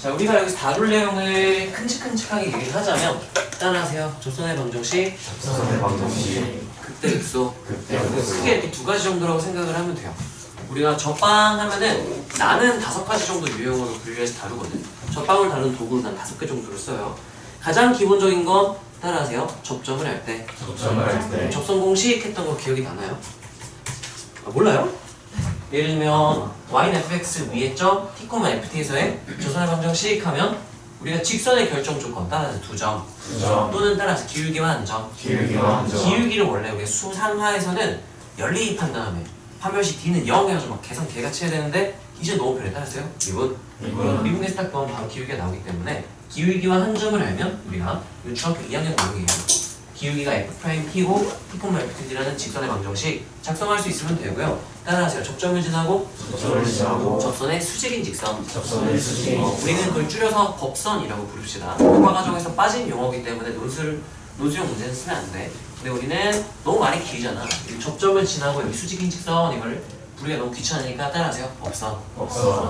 자, 우리가 여기서 다룰 내용을 큼직큼직하게 얘기를 하자면 따라하세요. 접선의 방정식, 접선의 방정식, 극대극소. 극대극소. 크게 이렇게 두 가지 정도라고 생각을 하면 돼요. 우리가 접방 하면은 나는 5가지 정도 유형으로 분류해서 다루거든. 접방을 다루는 도구를 난 5개 정도를 써요. 가장 기본적인 건 따라하세요. 접점을 할 때. 접점을 할 때. 접선 공식 했던 거 기억이 나나요? 아, 몰라요? 예를 들면 y는 fx 위에 점 t, ft에서의 접선의 방정식 하면 우리가 직선의 결정 조건 따라서 2점 또는 따라서 기울기와 한 점. 기울기를 원래 우리가 수상하에서는 열리입한 다음에 판별식 d는 0 해가지고 막 계산 개같이 해야 되는데 이제 너무 편해. 따라서요. 미분에서 딱 보면 바로 기울기가 나오기 때문에 기울기와 한 점을 알면 우리가 중학교 2학년 내용이에요. 기울기가 f't고 t, ft라는 직선의 방정식 작성할 수 있으면 되고요. 따라하세요. 접점을 지나고 접선의 수직인 직선. 우리는 그걸 줄여서 법선이라고 부릅시다. 교과 과정에서 빠진 용어이기 때문에 논술형 문제는 쓰면 안 돼. 근데 우리는 너무 말이 길잖아. 접점을 지나고 여기 수직인 직선 이걸 부르기가 너무 귀찮으니까 따라하세요. 법선.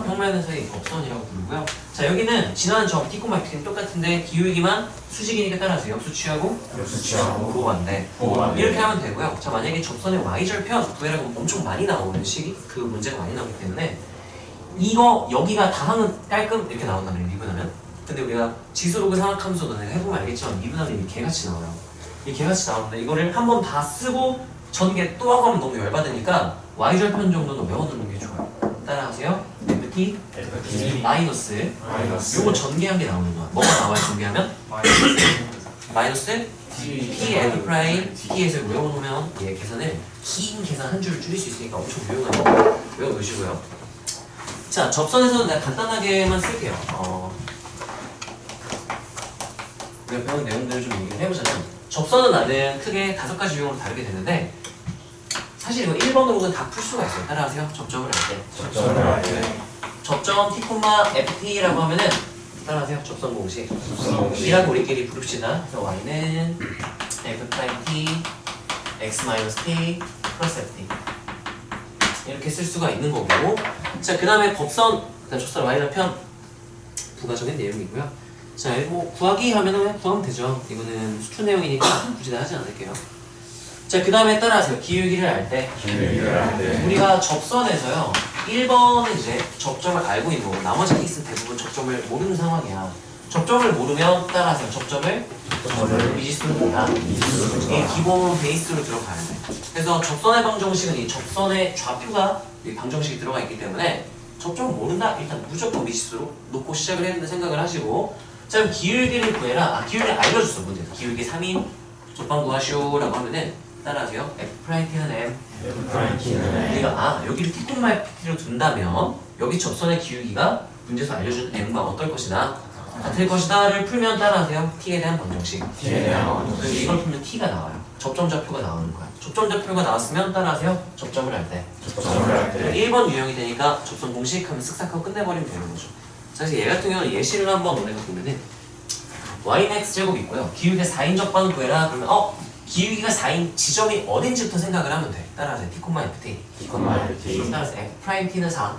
평면에서의 법선이라고 부르고요. 자, 여기는 지나는 점 t, ft는 똑같은데 기울기만 수직이니까 따라하세요. 역수 취하고 보호한대. 이렇게 하면 되고요. 자, 만약에 접선의 y절편 구해라고 하면 엄청 많이 나오는 식이 그 문제가 많이 나오기 때문에 이거 여기가 다항은 깔끔 이렇게 나온단 말이에요. 미분하면. 근데 우리가 지수로그 삼각함수 너네가 해보면 알겠지만 미분하면 이게 개같이 나와요. 이 개같이 나오는데 이거를 한 번 다 쓰고 전개 또 하고 하면 너무 열받으니까 y절편 정도는 외워두는 게 좋아요. 따라하세요. ft 마이너스 요거 전개한 게 나오는 거야. 뭐가 나와요? 전개하면? 마이너스 p f 프라임 t에서 외워놓으면 얘 계산을 긴 계산 한 줄을 줄일 수 있으니까 엄청 유용한 거 외워놓으시고요. 자, 접선에서는 내가 간단하게만 쓸게요. 우리가 배운 내용들을 좀 얘기를 해보자면 접선은 나는 크게 5가지 유형으로 다루게 되는데 사실 이거 1번으로는 다 풀 수가 있어요. 따라하세요. 접점을 할 때. 접점 t, ft라고 하면은 따라하세요. 접선 공식. 이라고 우리끼리 부릅시다. 그래서 y는 f'(t) x-t 플러스 ft 이렇게 쓸 수가 있는 거고. 자, 그 다음에 법선 일단 접선 y절편 부가적인 내용이고요. 자, 이거 구하기 하면은 구하면 되죠. 이거는 수준 내용이니까 굳이 다 하지 않을게요. 자, 그 다음에 따라하세요. 기울기를 알 때. 우리가 접선에서요. 1번은 이제 접점을 알고 있는 거고 나머지 케이스는 대부분 접점을 모르는 상황이야. 접점을 모르면 따라하세요. 접점을 미지수로 본다. 이게 기본 베이스로 들어가야 돼. 그래서 접선의 방정식은 이 접선의 좌표가 이 방정식이 들어가 있기 때문에 접점을 모른다? 일단 무조건 미지수로 놓고 시작을 했는데 생각을 하시고. 자, 그럼 기울기를 구해라. 기울기를 알려줬어. 문제에서. 기울기 3인 접방 구하시오라고 하면은 따라하세요. f't는 m. 우리가 여기를 t, ft로 둔다면 여기 접선의 기울기가 문제에서 알려준 m과 어떨 것이다? 같을 것이다를 풀면 따라하세요. t에 대한 방정식. 그래서 이걸 풀면 t가 나와요. 접점 좌표가 나오는 거야. 접점 좌표가 나왔으면 따라하세요. 접점을 할 때. 1번 유형이 되니까 접선 공식 하면 쓱싹 하고 끝내버리면 되는 거죠. 자, 그래서 얘 같은 경우는 예시를 한번 너네가 보면은 y는 x제곱 있고요. 기울기 4인 접방 구해라. 그러면 기울기가 4인 지점이 어딘지부터 생각을 하면 돼. 따라하세요. t, ft. 따라서 f't는 4.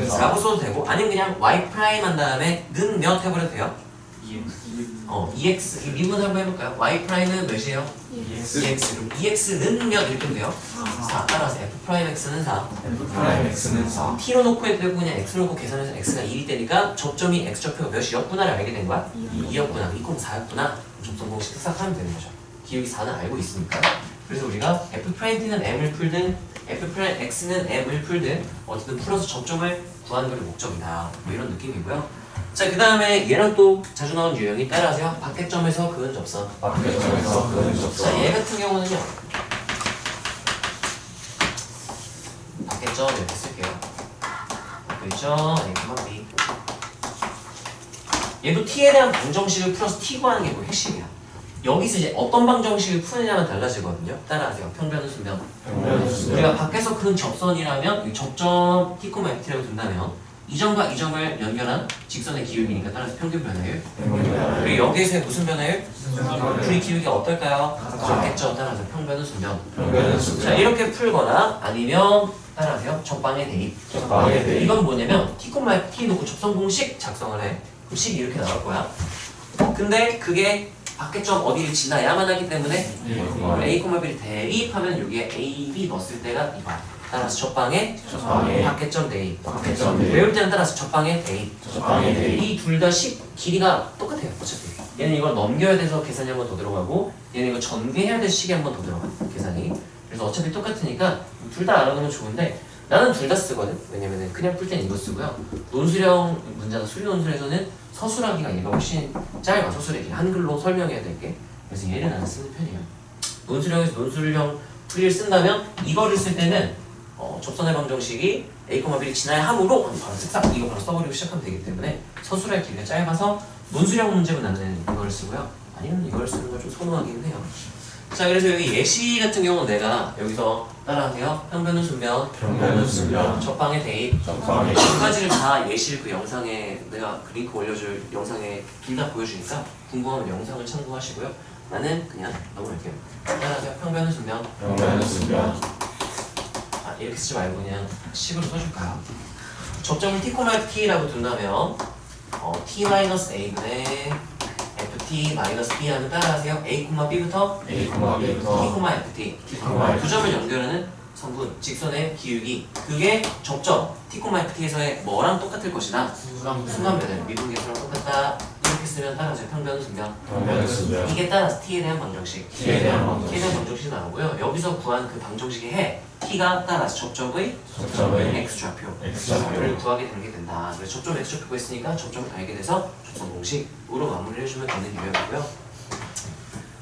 4고 써도 되고 아니면 그냥 y' 한 다음에 는 몇 해버려도 돼요. EX 미분 한번 해볼까요? y'는 몇이에요? EX. 그럼 EX는 몇 이렇게 하면 돼요? 4. 따라서 f'x는 4. t로 놓고 해도 되고 그냥 x로 놓고 계산해서 x가 1이 되니까 접점이 x좌표가 몇이었구나를 알게 된 거야? 2였구나. 2,4였구나. 접선 공식 싹 하면 되는 거죠. 기울기 4는 알고 있으니까. 그래서 우리가 f't는 m을 풀든 f'x는 m을 풀든 어쨌든 풀어서 접점을 구하는 게 목적이다. 뭐 이런 느낌이고요. 자, 그 다음에 얘랑 또 자주 나오는 유형이 따라하세요. 밖에점에서 그은 접선. 자, 얘 같은 경우는요. 밖에점 이렇게 쓸게요. 밖에점 A, B. 얘도 t에 대한 방정식을 풀어서 t 구하는 게 뭐 핵심이야. 여기서 이제 어떤 방정식을 푸느냐만 달라지거든요. 따라하세요. 평변은 수면. 우리가 밖에서 그은 접선이라면 이 접점 t, ft라고 둔다면 이 점과 이 점을 연결한 직선의 기울기니까 따라서 평균 변화율. 그리고 여기에서의 무슨 변화율? 둘이 기울기가 어떨까요? 같겠죠. 따라서 평변은 순변. 자, 이렇게 풀거나 아니면 따라하세요. 접방의 대입. 이건 뭐냐면 t, t 놓고 접선 공식 작성을 해. 그럼 식이 이렇게 나올 거야. 근데 그게 밖에점 어디를 지나야만 하기 때문에 a, b를 대입하면 여기에 a, b 넣었을 때가 이거. 따라서 접방의 밖에점 대입. 외울 때는 따라서 접방의 대입. 이 둘 다 식 길이가 똑같아요. 어차피. 얘는 이걸 넘겨야 돼서 계산이 한 번 더 들어가고 얘는 이거 전개해야 돼서 식이 한 번 더 들어가. 계산이. 그래서 어차피 똑같으니까 둘 다 알아두면 좋은데 나는 둘 다 쓰거든. 왜냐면은 그냥 풀 때는 이거 쓰고요. 논술형 문제나 수리 논술에서는 서술하기가 얘가 훨씬 짧아. 서술하기 한글로 설명해야 될 게. 그래서 얘는 안 쓰는 편이에요. 논술형에서 논술형 풀이를 쓴다면 이거를 쓸 때는 접선의 방정식이 a, b를 지나야 하므로 바로 쓱싹 이거 바로 써버리고 시작하면 되기 때문에 서술할 길이가 짧아서 논술형 문제는 나는 이걸 쓰고요. 아니면 이걸 쓰는 걸 좀 선호하긴 해요. 자, 그래서 여기 예시 같은 경우는 내가 여기서 따라하세요. 평변은 순변, 접방의 대입, 두 가지를 다 예시를 그 영상에 내가 그 링크 올려줄 영상에 둘 다 보여주니까 궁금하면 영상을 참고하시고요. 나는 그냥 넘어갈게요. 따라하세요. 평변은 순변. 아, 이렇게 쓰지 말고 그냥 식으로 써줄까요? 접점을 t,t라고 둔다면 t-a분의 ft-b 하면 따라하세요. a, b부터 t, ft 두 점을 연결하는 성분, 직선의 기울기 그게 접점 t,ft에서의 뭐랑 똑같을 것이다. 순간 변화율, 미분계수랑 똑같다. 이렇게 쓰면 따라서 평변은 순변. 이게 따라서 t에 대한 방정식. t에 대한 방정식이 나오고요. 여기서 구한 그 방정식의 해 t가 따라서 접점의 x좌표를 구하게 되는 게 된다. 그래서 접점 x좌표가 있으니까 접점을 알게 돼서 접선 공식으로 마무리를 해주면 되는 유형이고요.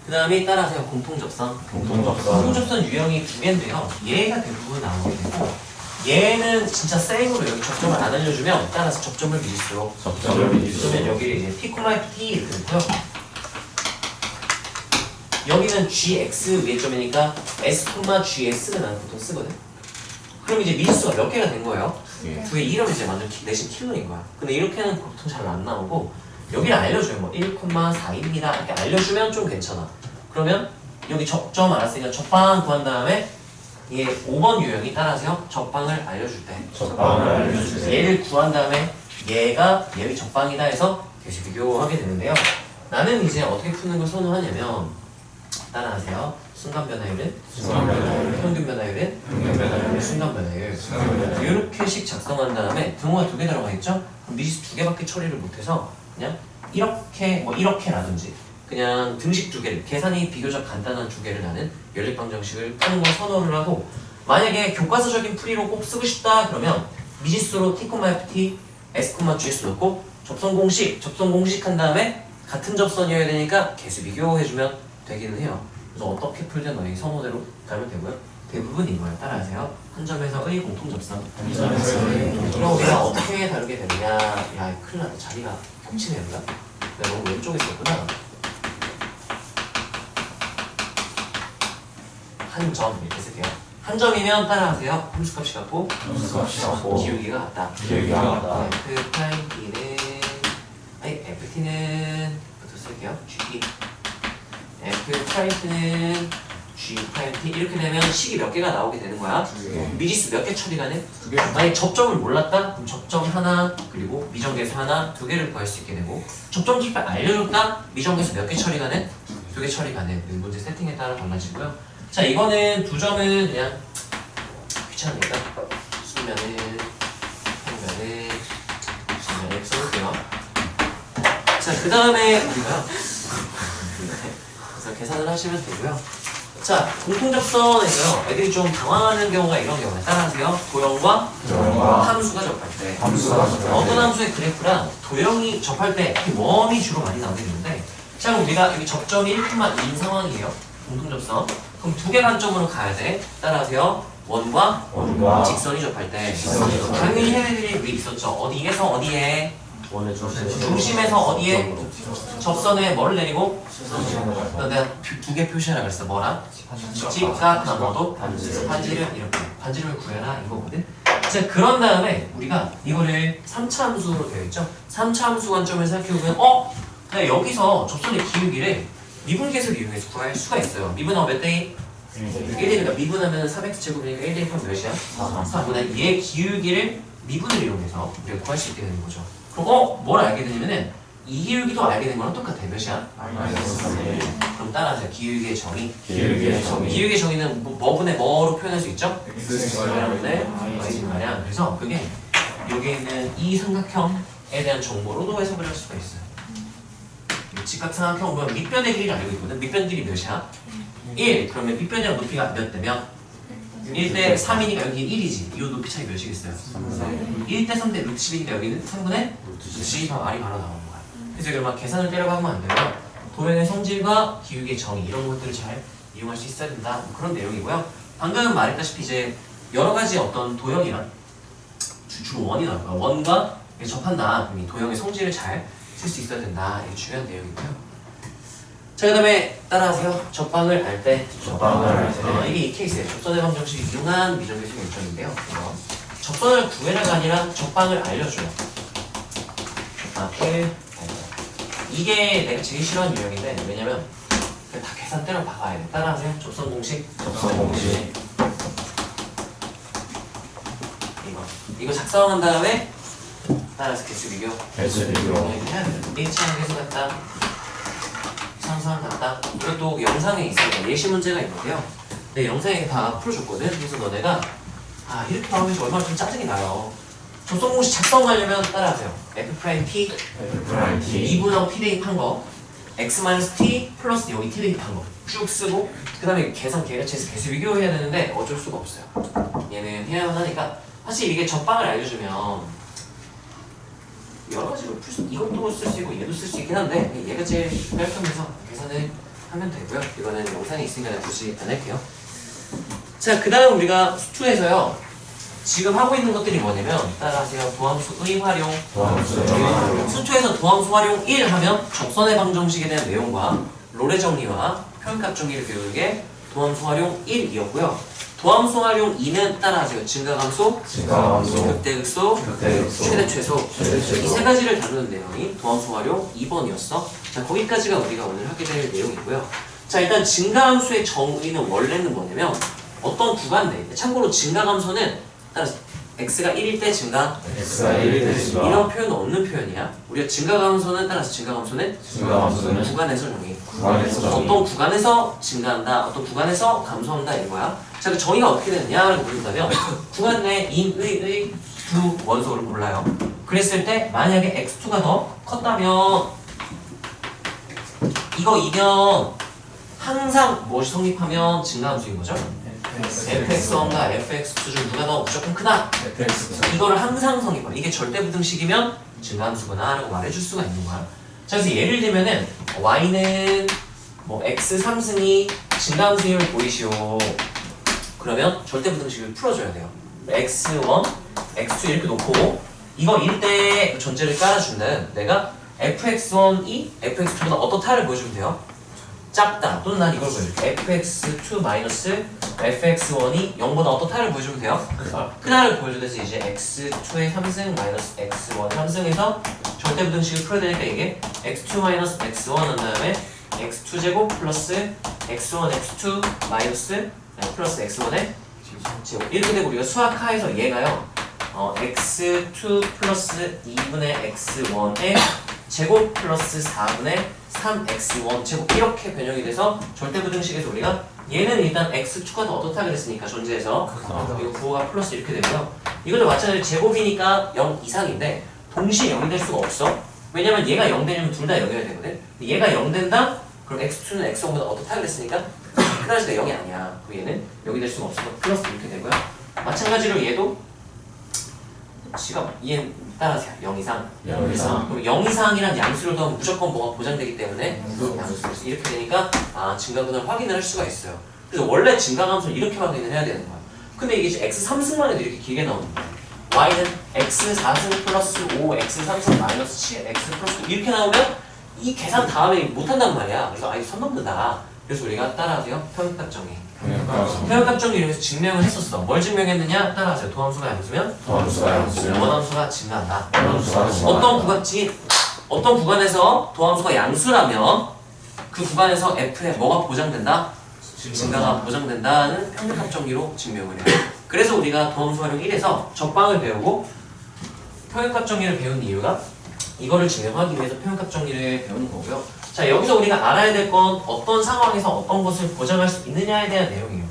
그 다음에 따라서 공통접선. 공통접선 유형이 두 개인데요. 얘가 대부분 나오게 되고 얘는 진짜 생으로 여기 접점을 안 알려주면 따라서 접점을 미지수로 그러면 여기 이제 t, ft 이렇게 되고요. 여기는 gx 위에 점이니까 s, gs를 나는 보통 쓰거든. 그럼 이제 미지수가 몇 개가 된 거예요? 두 개 이러면 이제 완전 내신 킬러인 거야. 근데 이렇게는 보통 잘 안 나오고 여기를 알려줘요. 뭐 1,4입니다 이렇게 알려주면 좀 괜찮아. 그러면 여기 접점 알았으니까 접방 구한 다음에 얘 5번 유형이 따라서요. 접방을 알려줄 때 얘를 구한 다음에 얘가 얘의 접방이다 해서 계속 비교하게 되는데요. 나는 이제 어떻게 푸는 걸 선호하냐면 따라하세요. 순간 변화율은 평균 변화율은 순간 변화율 이렇게씩 작성한 다음에 등호가 두 개 들어가 있죠? 그럼 미지수 두 개밖에 처리를 못해서 그냥 이렇게 뭐 이렇게라든지 그냥 등식 두 개를 계산이 비교적 간단한 두 개를 나는 연립 방정식을 푸는 걸 선호를 하고 만약에 교과서적인 풀이로 꼭 쓰고 싶다 그러면 미지수로 t, ft, s, gs 넣고 접선 공식 한 다음에 같은 접선이어야 되니까 계수 비교해주면 되기는 해요. 그래서 어떻게 풀든 너희 선호대로 가면 되고요. 대부분 이거예요. 따라하세요. 한 점에서의 공통접선. 그럼 우리가 어떻게 다루게 되느냐. 야, 큰일 났다. 자리가 겹치네 우리가. 내가 너무 왼쪽에 있었구나. 한 점 이렇게 쓸게요. 한 점이면 따라하세요. 함수값이 같고 기울기가 같다. f 프라임 t는 ft는 부터 쓸게요. g f 프라임 t는 g 프라임 t 이렇게 되면 식이 몇 개가 나오게 되는 거야. 미지수 몇 개 처리가 돼? 만약에 접점을 몰랐다? 그럼 접점 하나 그리고 미정계수 하나 두 개를 구할 수 있게 되고 접점 칠발 알려줬다? 미정계수 몇 개 처리가 돼? 두 개 처리가 돼. 문제 세팅에 따라 달라지고요. 자, 이거는 두 점은 그냥 귀찮으니까 순면은 순면을 써볼게요. 자, 그 다음에 우리가요. 그래서 계산을 하시면 되고요. 자, 공통접선에서요. 애들이 좀 당황하는 경우가 이런 경우에 따라하세요. 도형과 함수가 접할 때 어떤 함수의 그래프랑 도형이 접할 때 웜이 주로 많이 나오게 되는데 자, 그럼 우리가 여기 접점이 1,2인 상황이에요. 공통접선. 그럼 두 개 관점으로 가야 돼. 따라하세요. 원과 직선이 접할 때 당연히 해외들이 우리 있었죠. 어디에서 어디에? 중심에서 어디에? 접선에 뭐를 내리고? 내가 두 개 표시하라 그랬어. 뭐랑? 직각 나눠도 반지를 이렇게 반지를 구해라 이거거든. 자, 그런 다음에 우리가 이거를 3차 함수로 되어 있죠. 3차 함수 관점을 생각해보면 내가 여기서 접선의 기울기를 미분계수를 이용해서 구할 수가 있어요. 미분하면 몇 대 1? 1이니까 미분하면 3x제곱이니까 1 대입하면 몇이야? 4분의 얘 기울기를 미분을 이용해서 우리가 구할 수 있게 되는 거죠. 그럼 뭘 알게 되냐면은 이 기울기도 알게 된 거랑 똑같아. 몇이야? 그럼 따라하세요. 기울기의 정의. 기울기의 정의는 뭐분의 뭐로 표현할 수 있죠? x분의 y분의. 그래서 그게 여기 있는 이 삼각형에 대한 정보로도 해석을 할 수가 있어요. 직각삼각형 보면 밑변의 길이를 알고 있거든. 밑변 길이 몇이야? 1. 그러면 밑변이랑 높이가 몇 대면? 1대 3이니까 여기 1이지. 이 높이 차이 몇이겠어요? 1대 3대 루트 10이니까 여기는 3분의 루트 10. 말이 바로 나오는 거야. 그래서 이걸 막 계산을 때려가면 안 되고요. 도형의 성질과 기울기의 정의 이런 것들을 잘 이용할 수 있어야 된다. 뭐 그런 내용이고요. 방금 말했다시피 이제 여러 가지 어떤 도형이랑 주로 원이 나올 거야. 원과 접한다. 그럼 이 도형의 성질을 잘 쓸 수 있어야 된다. 이게 중요한 내용이고요. 자, 그 다음에 따라하세요. 접방을 알 때. 이게 이 케이스예요. 접선의 방정식이 융한 미정계수의 일정인데요. 접선을 구해라가 아니라 접방을 알려줘요. 접방을 이게 내가 제일 싫어하는 유형인데 왜냐면 다 계산 때려 박아야 돼. 따라하세요. 접선 공식. 이거 작성한 다음에 따라서 개수 비교. 해야 돼. 1차원 계수 같다. 상수항 같다. 이것도 영상에 있어요. 예시 문제가 있는데요. 내 영상에 다 풀어줬거든. 그래서 너네가 이렇게 나오면 얼마나 좀 짜증이 나요. 접선 공식 작성하려면 따라하세요. f'(t) 2분하고 t 대입한 거 x-t 플러스 여기 t 대입한 거 쭉 쓰고 그 다음에 계산 계획치에서 개수 비교해야 되는데 어쩔 수가 없어요. 얘는 해야만 하니까 사실 이게 접방을 알려주면 여러 가지로 풀 수, 이것도 쓸 수 있고 얘도 쓸 수 있긴 한데 얘가 제일 깔끔해서 계산을 하면 되고요. 이거는 영상에 있으니까 내가 굳이 안 할게요. 자, 그 다음 우리가 수투에서요 지금 하고 있는 것들이 뭐냐면 따라하세요. 도함수의 활용. 수투에서 도함수 활용 1 하면 접선의 방정식에 대한 내용과 롤의 정리와 표현값 정리를 배우는 게 도함수 활용 1이었고요. 도함수 활용 2는 따라하세요. 증가함수, 극대극소, 최대 최소. 이 세 가지를 다루는 내용이 도함수 활용 2번이었어. 자, 거기까지가 우리가 오늘 하게 될 내용이고요. 자, 일단 증가함수의 정의는 원래는 뭐냐면 어떤 구간 내에 참고로 증가함수는 따라서 x가 1일 때 증가, 이런 표현은 없는 표현이야. 우리가 증가감소는 따라서 증가감소는 구간에서 정의. 어떤 구간에서 증가한다, 어떤 구간에서 감소한다 이거야. 자, 그 정의가 어떻게 되느냐를 보인다면 구간 내에 인의 두 원소를 골라요. 그랬을 때 만약에 x2가 더 컸다면 이거 항상 무엇이 성립하면 증가함수인 거죠? fx1과 fx2 중 누가 더 무조건 크다? 이거를 항상 성립하면 이게 절대부등식이면 증가함수구나 라고 말해줄 수가 있는 거야. 자, 그래서 예를 들면은 y는 뭐 x 3승이 증가함수임을 보이시오. 그러면 절대부등식을 풀어줘야 돼요. x1, x2 이렇게 놓고 이거 1대 존재를 깔아준다면 내가 fx1이 fx2보다 어떻다를 보여주면 돼요? 작다. 또는 난 이걸 보여줄게. fx2 마이너스 fx1이 0보다 어떻다를 보여주면 돼요? 크다를 보여줘서 이제 x2의 3승 마이너스 x1 3승에서 절대부등식을 풀어야 되니까 이게 x2 마이너스 x1 한 다음에 x2제곱 플러스 x1 x2 마이너스 플러스 x1의 제곱. 이렇게 되고 우리가 수학하에서 얘가요 x2 플러스 2분의 x1의 제곱 플러스 4분의 3x1 제곱 이렇게 변형이 돼서 절대부등식에서 우리가 얘는 일단 x2가 더 어떻다 그랬으니까 존재해서 이거 부호가 플러스 이렇게 되고요. 이것도 마찬가지로 제곱이니까 0 이상인데 동시에 0이 될 수가 없어. 왜냐면 얘가 0 되려면 둘 다 0이어야 되거든. 얘가 0 된다? 그럼 x2는 x1보다 어떻다 그랬으니까 그다지 0이 아니야. 그럼 얘는 0이 될 수가 없어서 플러스 이렇게 되고요. 마찬가지로 얘도 지가 얘는 따라하세요. 0 이상. 그럼 0 이상이란 양수를 더하면 무조건 뭐가 보장되기 때문에 양수. 이렇게 되니까 증가분을 확인을 할 수가 있어요. 그래서 원래 증가함수를 이렇게 확인을 해야 되는 거야. 근데 이게 이제 x 3승만 해도 이렇게 길게 나오는 거야. y는 x 4승 플러스 5, x 3승 마이너스 7, x 플러스 9 이렇게 나오면 이 계산 다음에 못한단 말이야. 그래서 선 넘는다. 그래서 우리가 따라하세요. 평균값 정의. 표현값 정리를 위해서 증명을 했었어. 뭘 증명했느냐? 따라하세요. 도함수가 양수면 도함수가 양수면 원함수가 증가한다. 원함수가 증가한다. 어떤 구간에서 도함수가 양수라면 그 구간에서 f에 뭐가 보장된다? 증가가 보장된다는 평균값 정리로 증명을 해요. 그래서 우리가 도함수 활용 1에서 적방을 배우고 평균값 정리를 배운 이유가 이거를 증명하기 위해서 평균값 정리를 배우는 거고요. 자, 여기서 우리가 알아야 될 건 어떤 상황에서 어떤 것을 보장할 수 있느냐에 대한 내용이에요.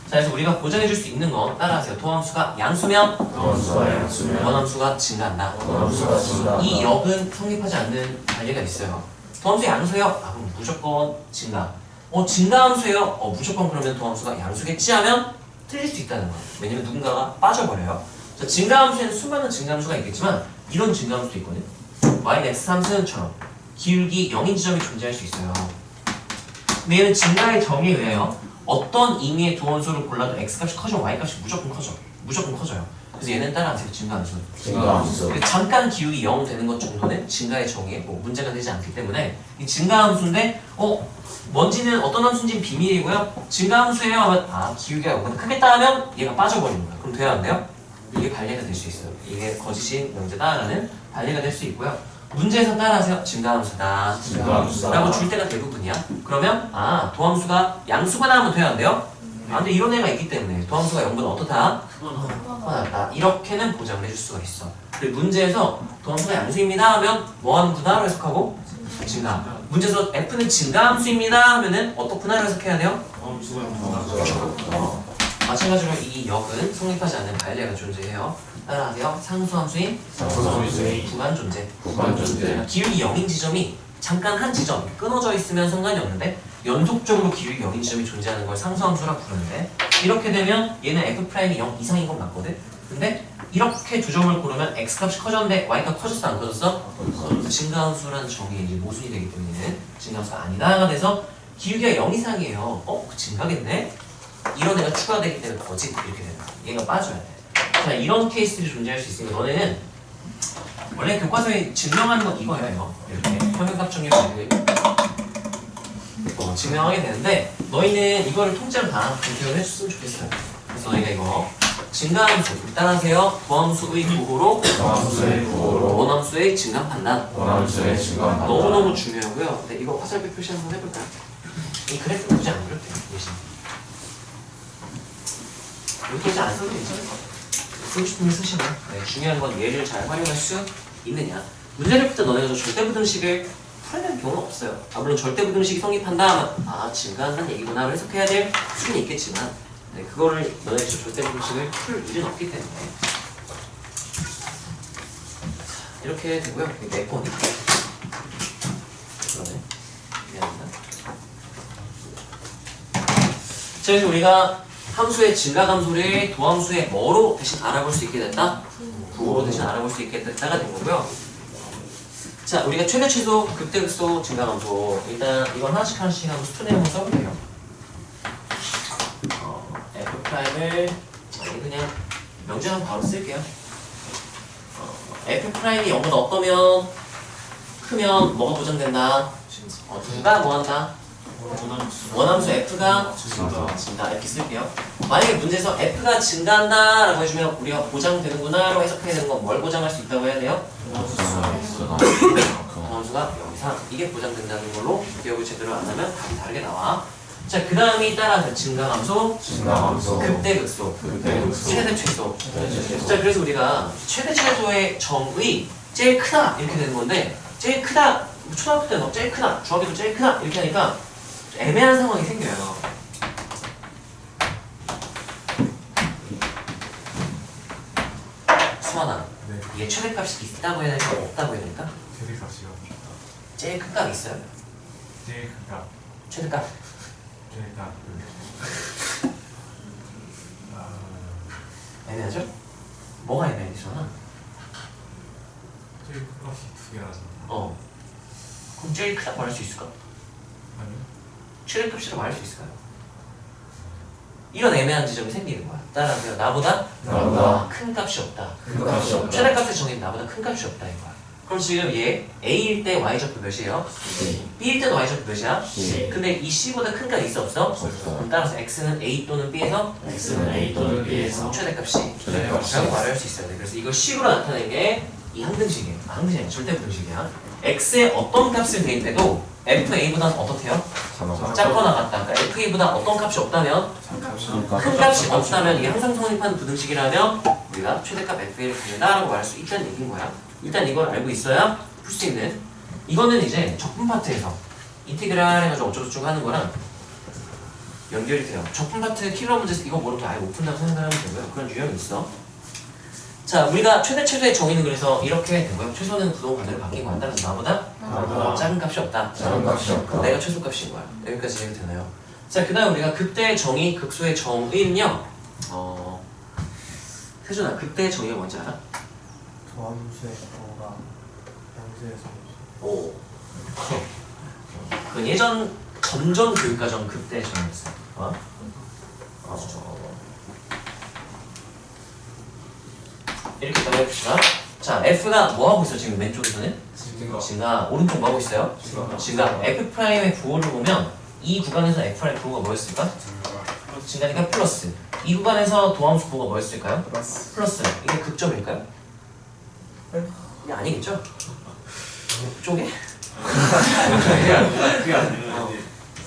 자, 그래서 우리가 보장해 줄 수 있는 건 따라하세요. 도함수가 양수면 도함수가 양수면 원함수가 증가한다. 원함수가 증가한다. 이 역은 성립하지 않는 관계가 있어요. 도함수 양수예요? 아, 그럼 무조건 증가. 증가함수예요? 무조건 그러면 도함수가 양수겠지 하면 틀릴 수 있다는 거예요. 왜냐면 누군가가 빠져버려요. 자, 증가함수에는 수많은 증가함수가 있겠지만 이런 증가함수도 있거든. y는 x3승처럼 기울기 0인 지점이 존재할 수 있어요. 근데 얘는 증가의 정의에 의해요. 어떤 의미의 도함수를 골라도 x값이 커지면 y값이 무조건 커져. 무조건 커져요. 그래서 얘는 따라하세요. 증가함수. 증가함수. 잠깐 기울기 0 되는 것 정도는 증가의 정의에 문제가 되지 않기 때문에 이 증가함수인데 뭔지는 어떤 함수인지는 비밀이고요. 증가함수예요 하면 기울기가 0보다 크겠다 하면 얘가 빠져버리는 거야. 그럼 돼야 안 돼요? 이게 반례가 될 수 있어요. 이게 거짓인 명제다라는 반례가 될 수 있고요. 문제에서 따라하세요. 증가함수다 라고 줄 때가 대부분이야. 그러면 도함수가 양수가 나오면 돼야 안 돼요? 근데 이런 애가 있기 때문에 도함수가 0보다 어떻다? 크거나 같다. 이렇게는 보장을 해줄 수가 있어. 그리고 문제에서 도함수가 양수입니다 하면 뭐함수다로 해석하고 증가. 문제에서 f는 증가함수입니다 하면은 어떻구나로 해석해야 돼요? 마찬가지로 이 역은 성립하지 않는 반례가 존재해요. 따라하세요. 상수함수인 구간 존재. 구간 존재. 기울기 0인 지점이 잠깐 한 지점 끊어져 있으면 상관이 없는데 연속적으로 기울기 0인 지점이 존재하는 걸 상수함수라 부르는데 이렇게 되면 얘는 f'이 0 이상인 건 맞거든? 근데 이렇게 두 점을 고르면 x값이 커졌는데 y값 커졌어 안 커졌어? 증가함수라는 정의에 이제 모순이 되기 때문에 증가함수가 아니다가 돼서 기울기가 0 이상이에요. 증가겠네? 이런 애가 추가되기 때문에 거짓 이렇게 된다. 얘가 빠져야 돼. 자, 이런 케이스들이 존재할 수 있으니까 너네는 원래 교과서에 증명하는 건 이거예요. 이렇게 평균값 정리를 증명하게 되는데 너희는 이거를 통째로 다 공표를 해줬으면 좋겠어요. 그래서 너희가 이거 증가함수 따라하세요. 도함수의 구호로 원함수의 증가 판단. 원함수의 증가 판단. 너무너무 중요하고요. 근데 이거 화살표 표시 한번 해볼까요? 이 그래프 굳이 안 그려도 돼요. 대신 이거 굳이 안 써도 괜찮을 것 같아요. 쓰고 싶으면 쓰시면 중요한 건 얘를 잘 활용할 수 있느냐. 문제를 풀 때 너네가 저 절대부등식을 풀어야 되는 경우는 없어요. 물론 절대부등식이 성립한다 하면 증가한다는 얘기구나 해석해야 될 수는 있겠지만 그거를 너네가 저 절대부등식을 풀 일은 없기 때문에 이렇게 되고요. 네 번이 그러네. 미안합니다. 자, 그래서 우리가 함수의 증가감소를 도함수의 뭐로 대신 알아볼 수 있게 됐다? 구호로 대신 알아볼 수 있게 됐다가 된 거고요. 자, 우리가 최대 최소 극대 극소 증가감소 일단 이건 하나씩 하고 수준에 한번 써볼게요. F'을 그냥 명제는 바로 쓸게요. F'이 0보다 어떠면 크면 뭐가 보장된다? 누가 뭐한다? 원함수 F가 증가 이렇게 쓸게요. 만약에 문제에서 F가 증가한다 라고 해주면 우리가 보장되는구나 라고 해석해야 되는 건 뭘 보장할 수 있다고 해야 돼요? 원함수가 0 이상 이게 보장된다는 걸로 기억을 제대로 안 하면 답이 다르게 나와. 자, 그 다음이 따라서 증가함수, 극대극소, 최대 최소. 자, 그래서 우리가 최대 최소의 정의 제일 크다 이렇게 되는 건데 제일 크다 초등학교 때는 제일 크다 중학교 때 제일 크다 이렇게 하니까 애매한 상황이 생겨요. 수환아, 이게 최대값이 있다고 해야 될까 없다고 해야 될까? 최대값이요. 제일 큰 값이 있어요. 제일 큰값. 최대값. 최대값. 애매하죠? 뭐가 애매해, 수환아? 제일 큰 값이 두 개라서. 그럼 제일 크다고 말할 수 있을까? 아니요. 최대값이라고 말할 수 있을까요? 이런 애매한 지점이 생기는 거야. 따라하세요. 나보다 나보다 큰 값이 없다. 큰 값이 없다. 최대값의 정의는 나보다 큰 값이 없다 이거야. 그럼 지금 얘 A일 때 y좌표 몇이에요? B일 때도 y좌표 몇이야? 근데 이 C보다 큰 값이 있어 없어? 그럼 따라서 X는 A 또는 B에서 X는 A 또는 B에서 최대값이 최대값이 라고 말할 수 있어요. 그래서 이걸 C로 나타낸 게 이 항등식이에요. 항등식이 아니라 절대부등식이야. X에 어떤 값을 대입해도 FA보다는 어떻대요? 작거나 같다. 그러니까 FA보다 어떤 값이 없다면 큰 값이 없다면 이게 항상 성립하는 부등식이라면 우리가 최대값 FA를 구한다라고 말할 수 있다는 얘기인 거야. 일단 이걸 알고 있어야 풀 수 있는. 이거는 이제 적분 파트에서 인티그랄 해가지고 어쩌고저쩌고 하는 거랑 연결이 돼요. 적분 파트 킬러 문제에서 이거 모르면 아예 못 푼다고 생각하면 되고요. 그런 유형이 있어. 자, 우리가 최대 최소의 정의는 그래서 이렇게 된 거예요. 최소는 부동 반대로 바뀐 거야. 따라서 나보다 작은 값이 없다. 작은 값이 없다. 내가 최소값인 거야. 여기까지 이해가 되나요? 자, 그 다음 우리가 극대의 정의, 극소의 정의는요. 세준아, 극대의 정의가 뭔지 알아? 도함수의 거가 양수에서 오. 그 예전 점전 교육과정 극대의 정의였어요. 이렇게 따라 해봅시다. 자, F가 뭐 하고 있어 지금 왼쪽에서는? 증가. 오른쪽 뭐 하고 있어요? 증가. F'의 부호를 보면 이 구간에서 F'의 부호가 뭐였을까? 증가니까 플러스. 이 구간에서 도함수 부호가 뭐였을까요? 플러스. 이게 극점일까요? 이게 아니겠죠? 쪽에? 그게 아니라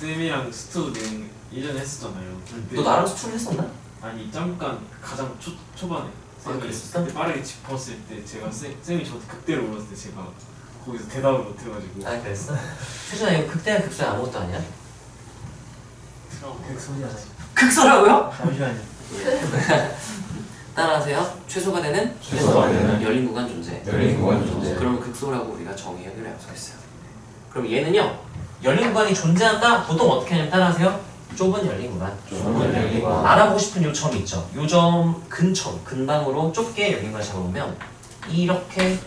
쌤이랑 스투 내용 예전에 했었잖아요. 너 나랑 수출을 했었나? 아니 잠깐 가장 초반에 쌤이 그랬었어? 그때 빠르게 짚었을 때 제가 쌤이 저한테 극대로 물었을 때 제가 거기서 대답을 못 해가지고 아, 그랬어? 세준아, 이거 극대야 극소야 아무것도 아니야? 극소잖아요. 극소라고요? 잠시만요. 따라하세요. 최소가 되는 최소가 되는 열린 구간 존재. 열린 구간 존재. 그러면 극소라고 우리가 정의하기로 약속했어요. 그럼 얘는요. 열린 구간이 존재한다. 보통 어떻게 하냐면 따라하세요. 좁은 열린 구간. 좁은 열린 구간. 알아보고 싶은 요 점이 있죠. 요 점 근방으로 좁게 열린 구간을 잡아보면 이렇게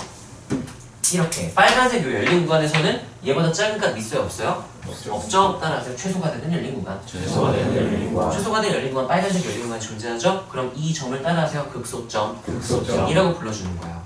빨간색 요 열린 구간에서는 얘보다 작은 값 있어요 없어요? 없죠. 따라서 최소가 되는 열린 구간. 최소가 되는 열린 구간. 최소가 되는 열린 구간 빨간색 열린 구간이 존재하죠. 그럼 이 점을 따라서 극소점 극소점. 이라고 불러주는 거예요.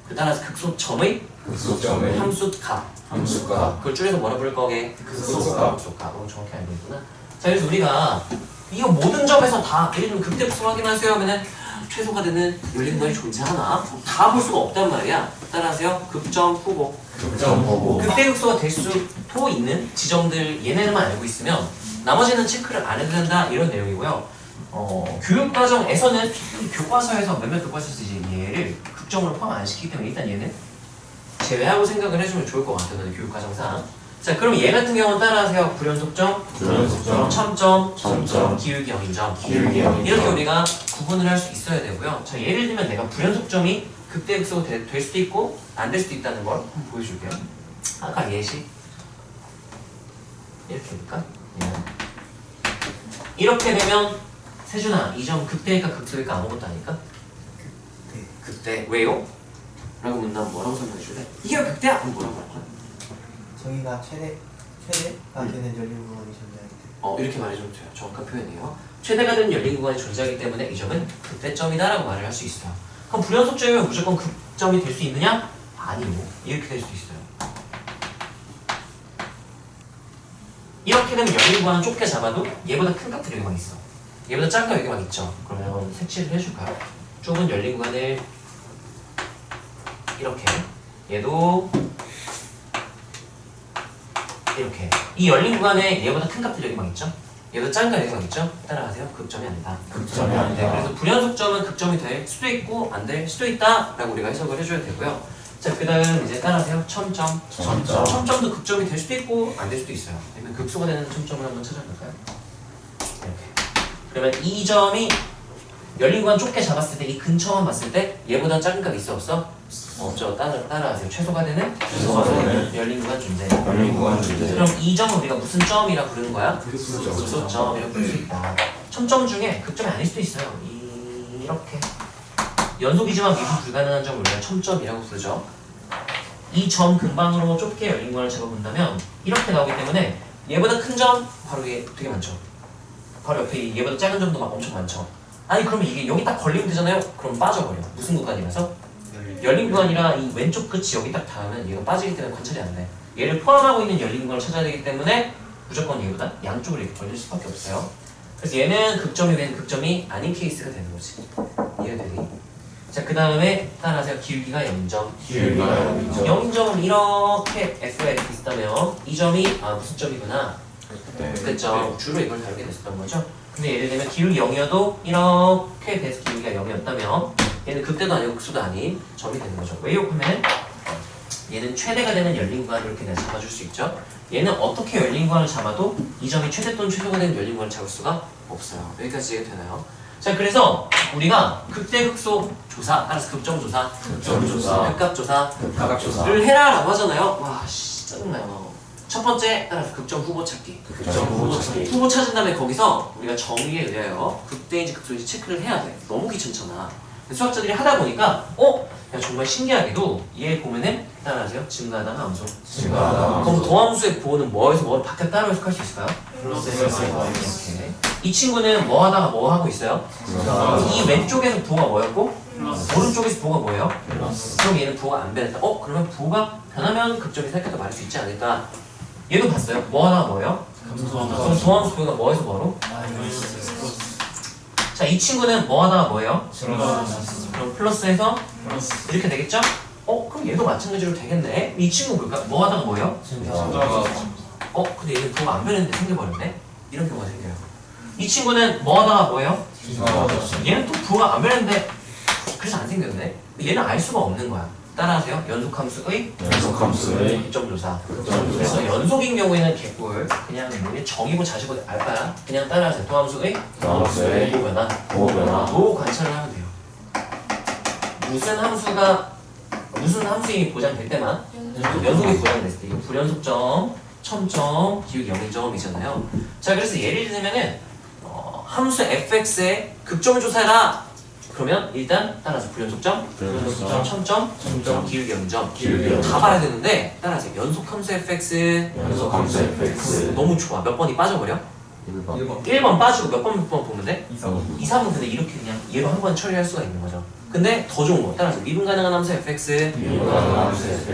그 따라서 극소점의 극소점의 함수값. 함수값. 그걸 줄여서 뭐라 부를 거게? 극소값. 극소값. 정확히 알고 있구나. 자, 그래서 우리가 이거 모든 점에서 다 예를 들면 극대극소 확인하세요 하면은 최소가 되는 열린 구간이 존재하나? 다 볼 수가 없단 말이야. 따라하세요. 극점 후보. 극점 보고. 극대극소가 될 수도 있는 지점들 얘네들만 알고 있으면 나머지는 체크를 안 해도 된다 이런 내용이고요. 교육과정에서는 교과서에서 몇몇 교과서에서 이제 얘를 극점으로 포함 안 시키기 때문에 일단 얘는 제외하고 생각을 해주면 좋을 것 같아요. 교육과정상. 자, 그럼 얘 같은 경우는 따라하세요. 불연속점, 불연속점, 첨점, 기울기 0인점. 기울기 0인점. 이렇게 우리가 구분을 할 수 있어야 되고요. 자, 예를 들면 내가 불연속점이 극대극소가 될 수도 있고 안 될 수도 있다는 걸 한번 보여줄게요. 아까 예시 이렇게 해볼까? 이렇게 되면 세준아, 이 점 극대일까 극소일까 아무것도 아닐까? 극대. 왜요? 라고 묻는다면 뭐라고 설명해줄래? 이게 왜 극대야? 그럼 뭐라고 할 거야? 저희가 최대가 되는 열린 구간이 존재하기 때문에 이렇게 말해주면 돼요. 정확한 표현이에요. 최대가 되는 열린 구간이 존재하기 때문에 이 점은 극대점이다라고 말을 할 수 있어요. 그럼 불연속점이면 무조건 극점이 될 수 있느냐? 아니요. 이렇게 될 수도 있어요. 이렇게 되면 열린 구간은 좁게 잡아도 얘보다 큰 값들이 여기만 있어. 얘보다 작은 값 여기만 있죠. 그러면 색칠을 해줄까요? 좁은 열린 구간을 이렇게, 얘도 이렇게. 이 열린 구간에 얘보다 큰 값들 여기만 있죠? 얘보다 작은 값 여기만 있죠? 따라가세요. 극점이 아니다. 극점이 아니다. 그래서 불연속점은 극점이 될 수도 있고 안 될 수도 있다 라고 우리가 해석을 해줘야 되고요. 자, 그 다음 이제 따라하세요. 첨점. 첨점도 극점이 될 수도 있고 안 될 수도 있어요. 그러면 극소가 되는 첨점을 한번 찾아볼까요? 이렇게. 그러면 이 점이 열린 구간 좁게 잡았을 때 이 근처만 봤을 때 얘보다 작은 값 있어 없어? 없죠. 따라하세요. 최소가 되는 최소가 되는 열린 구간 존재. 열린 구간 존재. 그럼 이 점은 우리가 무슨 점이라 부르는 거야? 극소점. 극소점이라고 부를 수 있다. 첨점 중에 극점이 아닐 수도 있어요. 이렇게 연속이지만 미분 불가능한 점을 우리가 첨점이라고 부르죠. 이 점 근방으로 좁게 열린 구간을 잡아본다면 이렇게 나오기 때문에 얘보다 큰 점 바로 얘 되게 많죠. 바로 옆에 얘보다 작은 점도 막 엄청 많죠. 아니 그러면 이게 여기 딱 걸리면 되잖아요. 그럼 빠져버려. 무슨 구간이라서? 열린 구간이라 이 왼쪽 끝이 여기 딱 닿으면 얘가 빠지기 때문에 관찰이 안 돼. 얘를 포함하고 있는 열린 구간을 찾아야 되기 때문에 무조건 얘보다 양쪽으로 이렇게 벌릴 수밖에 없어요. 그래서 얘는 극점이 된 극점이 아닌 케이스가 되는 거지. 이해되니? 자, 그 다음에 따라하세요. 기울기가 0점. 기울기가 0점. 0점은 이렇게 F가 이렇게 있다면 이 점이 무슨 점이구나. 그죠. 주로 이걸 다루게 됐었던 거죠. 근데 예를 들면 기울기 0이어도 이렇게 돼서 기울기가 0이었다면 얘는 극대도 아니고 극소도 아닌 점이 되는 거죠. 왜요? 하면 얘는 최대가 되는 열린 구간을 이렇게 내가 잡아줄 수 있죠. 얘는 어떻게 열린 구간을 잡아도 이 점이 최대 또는 최소가 되는 열린 구간을 잡을 수가 없어요. 여기까지 이해가 되나요? 자, 그래서 우리가 극대 극소 조사, 따라서 극점 조사, 극각 조사, 극각조사를 해라라고 하잖아요. 와, 씨, 짜증나요. 첫 번째, 따라서 극점 후보 찾기. 후보 찾은 다음에 거기서 우리가 정의에 의하여 극대인지 극소인지 체크를 해야 돼. 너무 귀찮잖아. 수학자들이 하다 보니까 야, 정말 신기하게도 얘 보면은 따라하세요. 증가하다 함수. 그럼 도함수의 부호는 뭐에서 뭐를 바뀌어 따로 해석할 수 있을까요? 이렇게. 이 친구는 뭐 하다가 뭐 하고 있어요? 이 왼쪽에서 부호가 뭐였고 오른쪽에서 부호가 뭐예요? 그럼 얘는 부호가 안 변했다. 그러면 부호가 변하면 극점이 생겼다 말할 수 있지 않을까? 얘도 봤어요. 뭐 하다가 뭐예요? 그럼 도함수 부호가 뭐에서 뭐로? 자, 이 친구는 뭐 하다가 뭐예요? 그럼 플러스해서 이렇게 되겠죠? 그럼 얘도 마찬가지로 되겠네. 이 친구 뭘까? 뭐 하다가 뭐예요? 근데 얘는 부호가 안 변했는데 생겨버렸네? 이런 경우가 생겨요. 이 친구는 뭐 하다가 뭐예요? 얘는 또 부호가 안 변했는데 그래서 안 생겼네? 얘는 알 수가 없는 거야. 따라하세요. 연속함수의 이점조사. 그래서 연속인 경우에는 개꿀. 그냥 정의고 자시고 알바야. 그냥 따라하세요. 도함수의 보호 관찰을 하면 돼요. 무슨 함수임이 보장될 때만 연속이 보장됐을 때 이거 불연속점, 첨점, 기울기 0점이잖아요. 자, 그래서 예를 들면은 함수 fx의 극점을 조사해라. 그러면 일단 따라서 불연속점, 첨점, 기울기 0점 다 봐야 되는데 따라서 연속함수 fx 너무 좋아. 몇 번이 빠져버려? 1번 빠지고 몇 번 보면 돼? 2, 3은 근데 이렇게 그냥 얘로 한 번 처리할 수가 있는 거죠. 근데 더 좋은 거 따라서 미분 가능한 함수 fx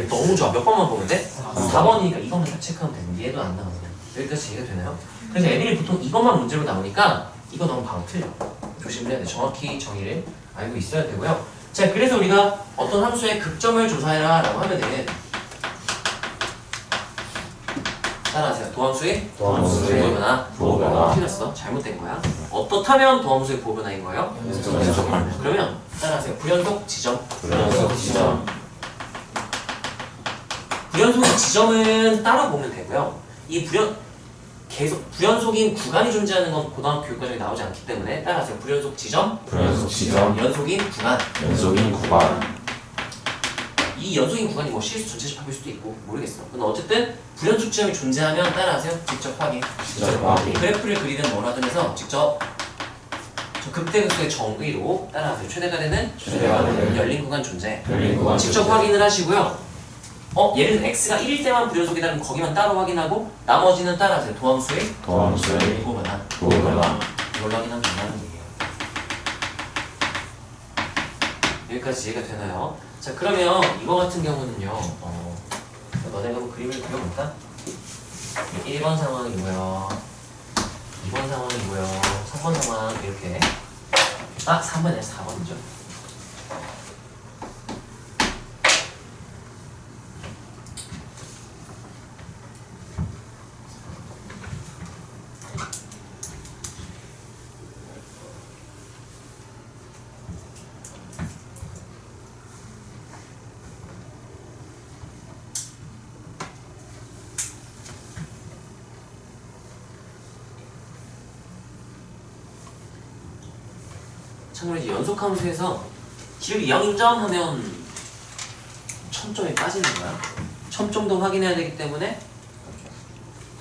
너무 좋아. 몇 번만 보면 돼? 4번이니까 이것만 다 체크하면 되는데 얘도 안 나오냐. 여기까지 이해가 되나요? 그래서 애들이 보통 이것만 문제로 나오니까 이거 너무 바로 틀려. 조심을 해야 돼. 정확히 정의를 알고 있어야 되고요. 자, 그래서 우리가 어떤 함수의 극점을 조사해라 라고 하면은 따라하세요. 도함수의 보호변화. 틀렸어. 잘못된 거야. 어떻다면 도함수의 보호변화인 거예요? 그러면 따라하세요. 불연속 지점. 불연속의 지점은 따로 보면 되고요. 이 계속 불연속인 구간이 존재하는 건 고등학교 교육과정에 나오지 않기 때문에 따라서 불연속 지점, 연속인 구간. 이 연속인 구간이 뭐 실수 전체 집합일 수도 있고 모르겠어. 근데 어쨌든 불연속 지점이 존재하면 따라하세요. 직접 확인. 그래프를 그리든 뭐라든 해서 직접 저 극대극소의 정의로 따라하세요. 최대가 되는 열린 구간 존재. 직접 확인을 하시고요. 예를 들어 x가 1일 때만 불연속이다 그러면 거기만 따로 확인하고 나머지는 따라하세요. 도함수의 보호변화. 이걸로 확인하면 된다는 얘기예요. 여기까지 이해가 되나요? 자, 그러면 이거 같은 경우는요. 너네가 한번 그림을 그려볼까? 1번 상황이고요. 2번 상황이고요. 3번 상황 이렇게. 3번이 아니라 4번이죠. 참고로 이제 연속함수에서 기울기 0인점 하면 첨점이 빠지는 거야. 첨점도 확인해야 되기 때문에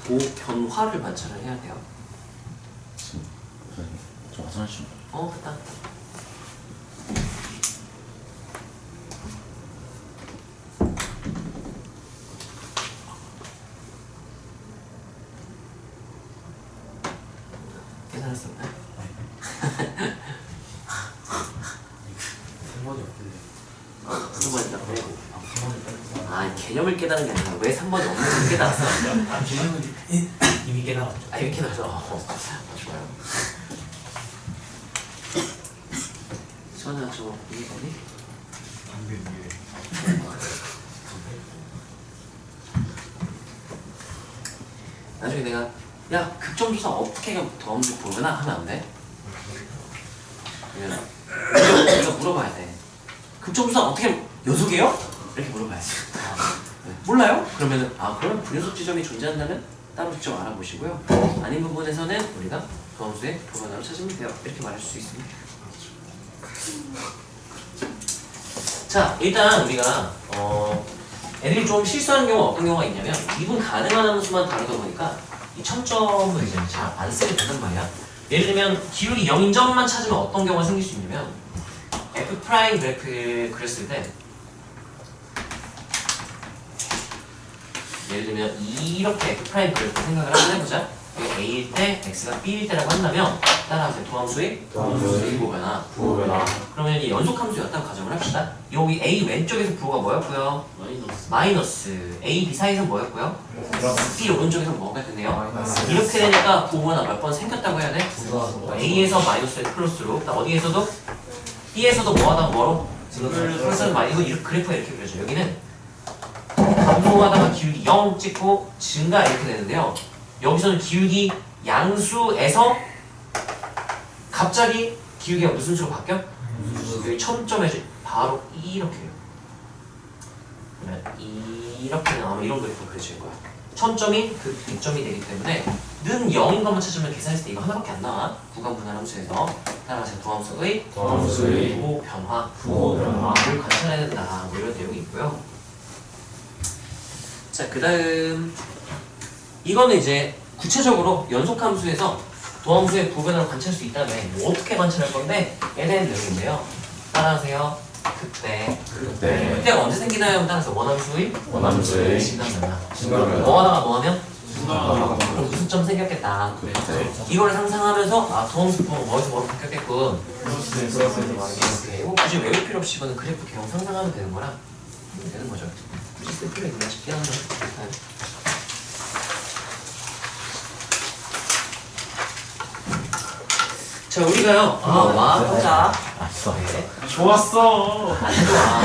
보변화를 관찰을 해야 돼요. 저 화장실. 갔다. 괜찮았었나요? 승관이 없길래. 승관이 개념을 깨달은 게 아니라 왜 3번이 없는 걸 깨달았어? 개념은 이미 깨달았죠. 아 이렇게 나서 좋아요. 수아나 저 2번이? 안돼 이게 나중에 내가 야 극점조사 어떻게 더함수 보거나 하면 안 돼? 그러면 우리가 물어봐야 돼. 극점조사 어떻게 연속이에요? 이렇게 물어봐야지. 네. 몰라요? 그러면은 그러면 불연속 지점이 존재한다면 따로 직접 알아보시고요. 아닌 부분에서는 우리가 더함수의 도변화를 찾으면 돼요. 이렇게 말할 수 있습니다. 자 일단 우리가 애들이 좀 실수하는 경우가 어떤 경우가 있냐면 미분 가능한 함수만 다루다 보니까 이 첨점을 이제 잘 안 쓰게 된단 말이야. 예를 들면 기울기 0인 점만 찾으면 어떤 경우가 생길 수 있냐면 F' 그래프를 그렸을 때 예를 들면 이렇게 F' 그래프 생각을 한번 해보자. A일 때 X가 B일 때라고 한다면 따라하세요. 도함수의 부호변화. 그러면 이 연속함수였다고 가정을 합시다. 여기 A 왼쪽에서 부호가 뭐였고요? 마이너스. A, B 사이에서 뭐였고요? B 오른쪽에서 뭐가 됐네요? 이렇게 되니까 부호가 몇 번 생겼다고 해야 돼? A에서 마이너스 플러스로 어디에서도? B에서도 뭐하다가 뭐로? 플러스는 마이너스. 이거 그래프가 이렇게 그려져. 여기는 감소하다가 기울기 0 찍고 증가 이렇게 되는데요. 여기서는 기울기 양수에서 갑자기 기울기가 무슨 수로 바뀌어? 여기 첨점에서 바로 이렇게 이렇게 나오면 이런 그래프가 그려질 거야. 첨점이 그 득점이 되기 때문에 는 0인 것만 찾으면 계산했을 때 이거 하나밖에 안 나와. 구간분할 함수에서 따라서 도함수의 부호변화를 관찰해야 된다. 뭐 이런 내용이 있고요. 자, 그 다음 이거는 이제 구체적으로 연속함수에서 도함수의 부호변화를 관찰할 수 있다면 뭐 어떻게 관찰할 건데 에 대한 내용인데요. 따라하세요. 그때가 언제 생기나요? 따라서 원함수의 증가변화. 뭐 하다가 뭐 하면? 그럼 무슨 점 생겼겠다. 이걸 상상하면서 도함수 부호가 뭐에서 뭐로 바뀌었겠군. 이거 굳이 외울 필요 없이 이거는 그래프 개형 상상하면 되는 거라 되는 거죠. 굳이 쓸 필요 있나 싶긴 한데. 자 우리가요 보자. 좋았어. 안 좋아.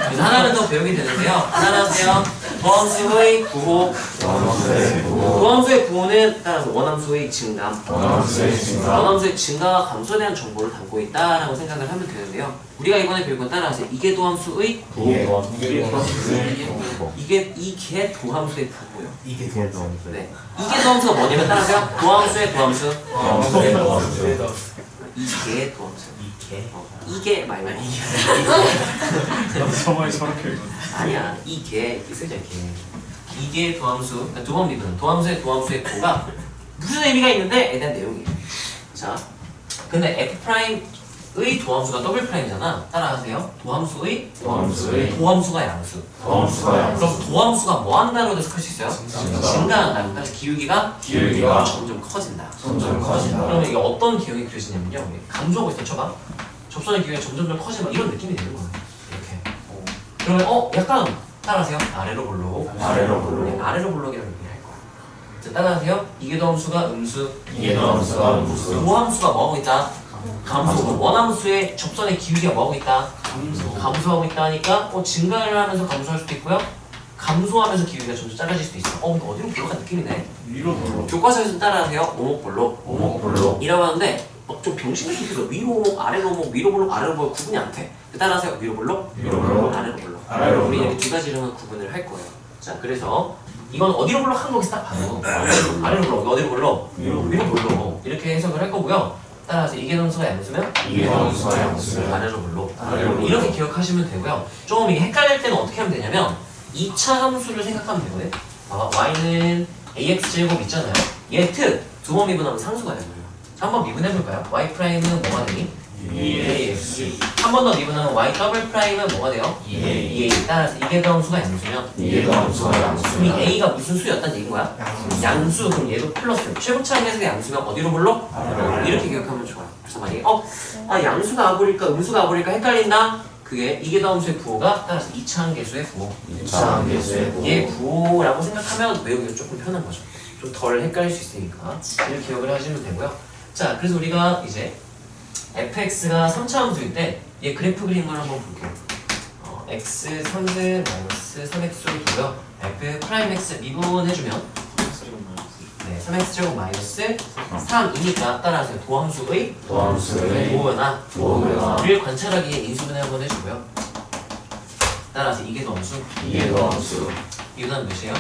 그래서 하나는 더 배우게 되는데요. 따라하세요. 도함수의 부호. 도함수의 부호는 따라서 원함수의 증감. 원함수의 증가와 감소에 대한 정보를 담고 있다라고 생각을 하면 되는데요. 우리가 이번에 배울 건 따라하세요. 이게 도함수의 이게 도함수의 부호요. 이게 도함수. 네. 이게 도함수가 뭐냐면 따라하세요. 도함수의 도함수. 이게 도함수. 이게 말고 나도 정말 저렇게 읽었어. 아니야 이게 쓰자 이게 도함수 두번 미분 도함수의 부호가 무슨 의미가 있는데에 대한 내용이에요. 자 근데 F'의 도함수가 더블프라임이잖아. 따라하세요. 도함수의 도함수가 양수. 그럼 도함수가 뭐 한다고 해석할 수 있어요? 증가한다. 그래서 기울기가 점점 커진다. 그러면 이게 어떤 기형이 그려지냐면요. 감소하고 있어. 쳐봐. 접선의 기울기가 점점 커지면 이런 느낌이 되는 거예요. 이렇게. 그러면 약간 따라하세요. 아래로 볼록. 네, 아래로 볼록이라고 얘기를 할 거야. 자, 따라하세요. 이게 도함수가 음수. 도함수가 뭐하고 있다? 감소. 원함수의 접선의 기울기가 뭐하고 있다? 감소하고 있다 하니까 증가를 하면서 감소할 수도 있고요. 감소하면서 기울기가 점점 작아질 수도 있어. 근데 어디로 볼록한 느낌이네. 위로 볼록. 교과서에서 따라하세요. 오목볼록. 이라고 하는데 좀 병신같이 있어. 위로 오목, 아래로 오목, 위로 볼록, 아래로 볼록 구분이 안 돼. 따라하세요. 위로 볼록, 아래로 볼록. 우리 이렇게 두 가지 이름은 구분을 할 거예요. 자, 그래서 이건 어디로 볼록 한 거기서 딱 봐도 아래로 볼록, 어디로 볼록, 위로 볼록 이렇게 해석을 할 거고요. 따라서 이게 함수가 양수면 아래로 볼록 이렇게 기억하시면 되고요. 좀 이게 헷갈릴 때는 어떻게 하면 되냐면 2차 함수를 생각하면 되거든. y는 ax제곱 있잖아요. 얘 두 번 미분하면 상수가 되는 거예요. 한번 미분해볼까요? y 프라임은 뭐가 되니? 2ax. 한 번 더 미분하면 y 더블 프라임은 뭐가 돼요? 2a. 따라서 이게 함수가 양수면 이 a가 무슨 수였다는 얘기인 거야? 양수. 그럼 얘도 플러스. 최고차항 계속의 양수면 어디로 볼록? 이렇게 기억하면 좋아요. 그래서 만약에 양수가 아버릴까 음수가 아버릴까 헷갈린다? 그게 이계도함수의 부호가 따라서 이차함계수의 부호. 이차함계수의 부호. 얘 부호라고 생각하면 외우기가 조금 편한 거죠. 좀 덜 헷갈릴 수 있으니까 이렇게 기억을 하시면 되고요. 자, 그래서 우리가 이제 fx가 3차함수일 때 얘 그래프 그린 걸 한번 볼게요. x 3은 마이너스 3x로 두고요. f 프라임 x 미분해주면 네, 3x제곱 마이너스 3이니까 따라서 도함수의 부호나 를 관찰하기에 인수분해 한번 해주고요. 따라서 이게 도함수 이거는 몇이에요?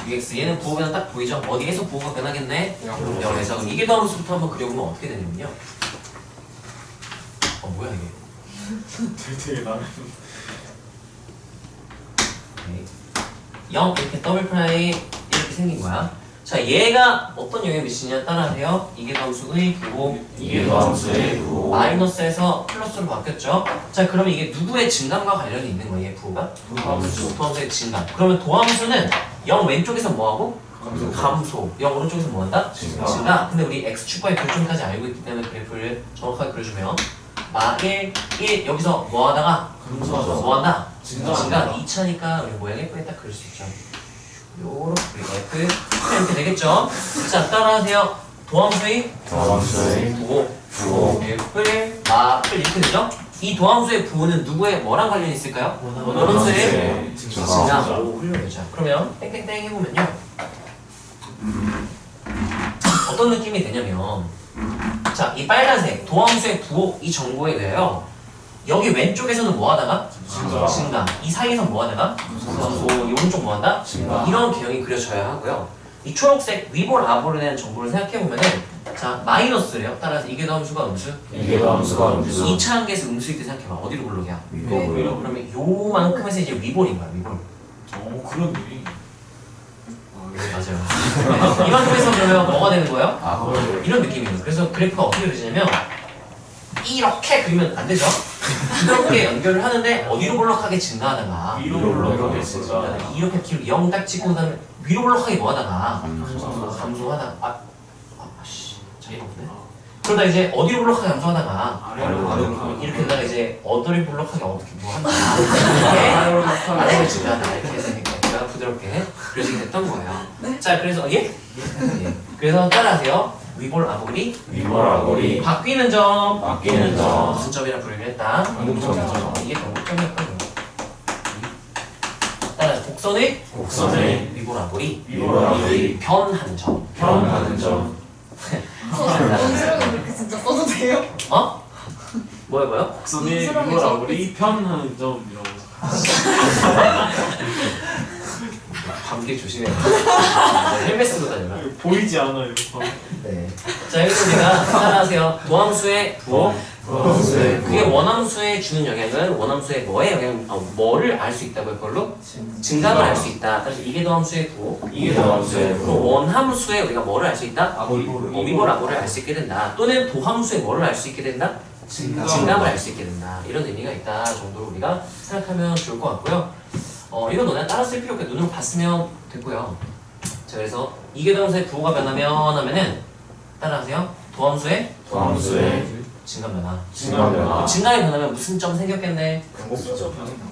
6x. 얘는 부호가 그냥 딱 보이죠? 어디에서 부호가 변하겠네? 0에서. 그럼 이게 도함수부터 한번 그려보면 어떻게 되냐면요. 뭐야 이게? 되게 나는 0 이렇게 더블 프라임 이렇게 생긴 거야. 자, 얘가 어떤 영향을 미치냐 따라하세요. 이게 도함수의 부호 마이너스에서 플러스로 바뀌었죠. 자, 그러면 이게 누구의 증감과 관련이 있는 거예요? 얘 부호가? 도함수의 증감. 그러면 도함수는 0 왼쪽에서 뭐하고? 감소. 0 오른쪽에서 뭐한다? 증감. 근데 우리 x축과의 교점까지 알고 있기 때문에 그래프를 정확하게 그려주면 1 여기서 뭐하다가? 뭐한다? 증감 2차니까 우리 모양 예쁘게 딱 그릴 수 있죠. 요렇게 F 이렇게 되겠죠? 자, 따라하세요. 도함수의 부호 F를 이렇게 되죠? 이 도함수의 부호는 누구의 뭐랑 관련이 있을까요? 원함수의 증감. 오, 훌륭해요. 자, 그러면 땡땡땡 해보면요 어떤 느낌이 되냐면 자, 이 빨간색 도함수의 부호 이 정보에 의하여 여기 왼쪽에서는 뭐하다가? 증감. 이 사이에서 뭐하다가? 이 오른쪽 뭐한다? 이런 개형이 그려져야 하고요. 이 초록색 위볼 아볼에 대한 정보를 생각해보면은 자, 마이너스래요. 따라서 이게 도함수가 음수? 2차 함계에서 음수일 때 생각해봐. 어디로 볼록이야? 그러면 요만큼에서 이제 위볼인 거야. 위볼. 그런 의미. 맞아요. 이만큼에서 그러면 뭐가 되는 거예요? 이런 느낌이에요. 그래서 그래프가 어떻게 그려지냐면 이렇게 그리면 안 되죠? 이렇게 연결을 하는데 어디로 볼록하게 증가하다가 위로 볼록하게 증가. 이렇게 뒤로 0 딱 찍고 그다음에 위로 볼록하게 뭐하다가 감소하다가 자기가 없네. 그러다 이제 어디로 볼록하게 감소하다가 아래로 이렇게 되다가 이제 어디로 볼록하게 어떻게 뭐한다 이렇게 아래로 증가하다 이렇게 해서 내가 부드럽게 그려지게 됐던 거예요. 자, 그래서 예? 그래서 따라하세요. 위볼 아볼이 바뀌는 점 무슨 점이라 부르기로 했다? 이게 변곡점이었거든요. 따라서 곡선의 위볼 아볼이 변하는 점. 원수라고 그렇게 진짜 써도 돼요? 뭐요? 곡선의 위보라블이 편하는 점이라고. 감기 조심해. 헬멧 쓰고 다녀라. 보이지 않아요. 네. 자, 여기서 우리가 따라하세요. 도함수의 부호. 그게 원함수에 주는 영향은 원함수의 뭐의 영향, 뭐를 알 수 있다고 했걸로? 증감을 알 수 있다. 그래서 이게 도함수의 부호. 그리고 원함수에 우리가 뭐를 알 수 있다? 위볼 아볼을 알 수 있게 된다. 또는 도함수에 뭐를 알 수 있게 된다? 증감을 알 수 있게 된다. 이런 의미가 있다 정도로 우리가 생각하면 좋을 것 같고요. 이건 너네 따라 쓸 필요 없게 눈으로 봤으면 됐고요. 자, 그래서 이게 도함수의 부호가 변하면 하면은 따라하세요. 도함수의 증감 변화. 증감이 변하면 무슨 점 생겼겠네?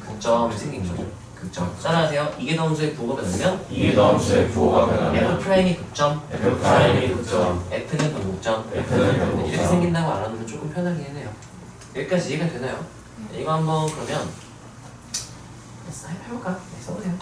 극점이 생긴 거죠. 극점. 따라하세요. 이게 도함수의 부호가 변하면 F 프라임이 극점, F는 변곡점. 이렇게 생긴다고 알아두면 조금 편하긴 해요. 여기까지 이해가 되나요? 이거 한번 그러면 해볼까? 네, 써보세요.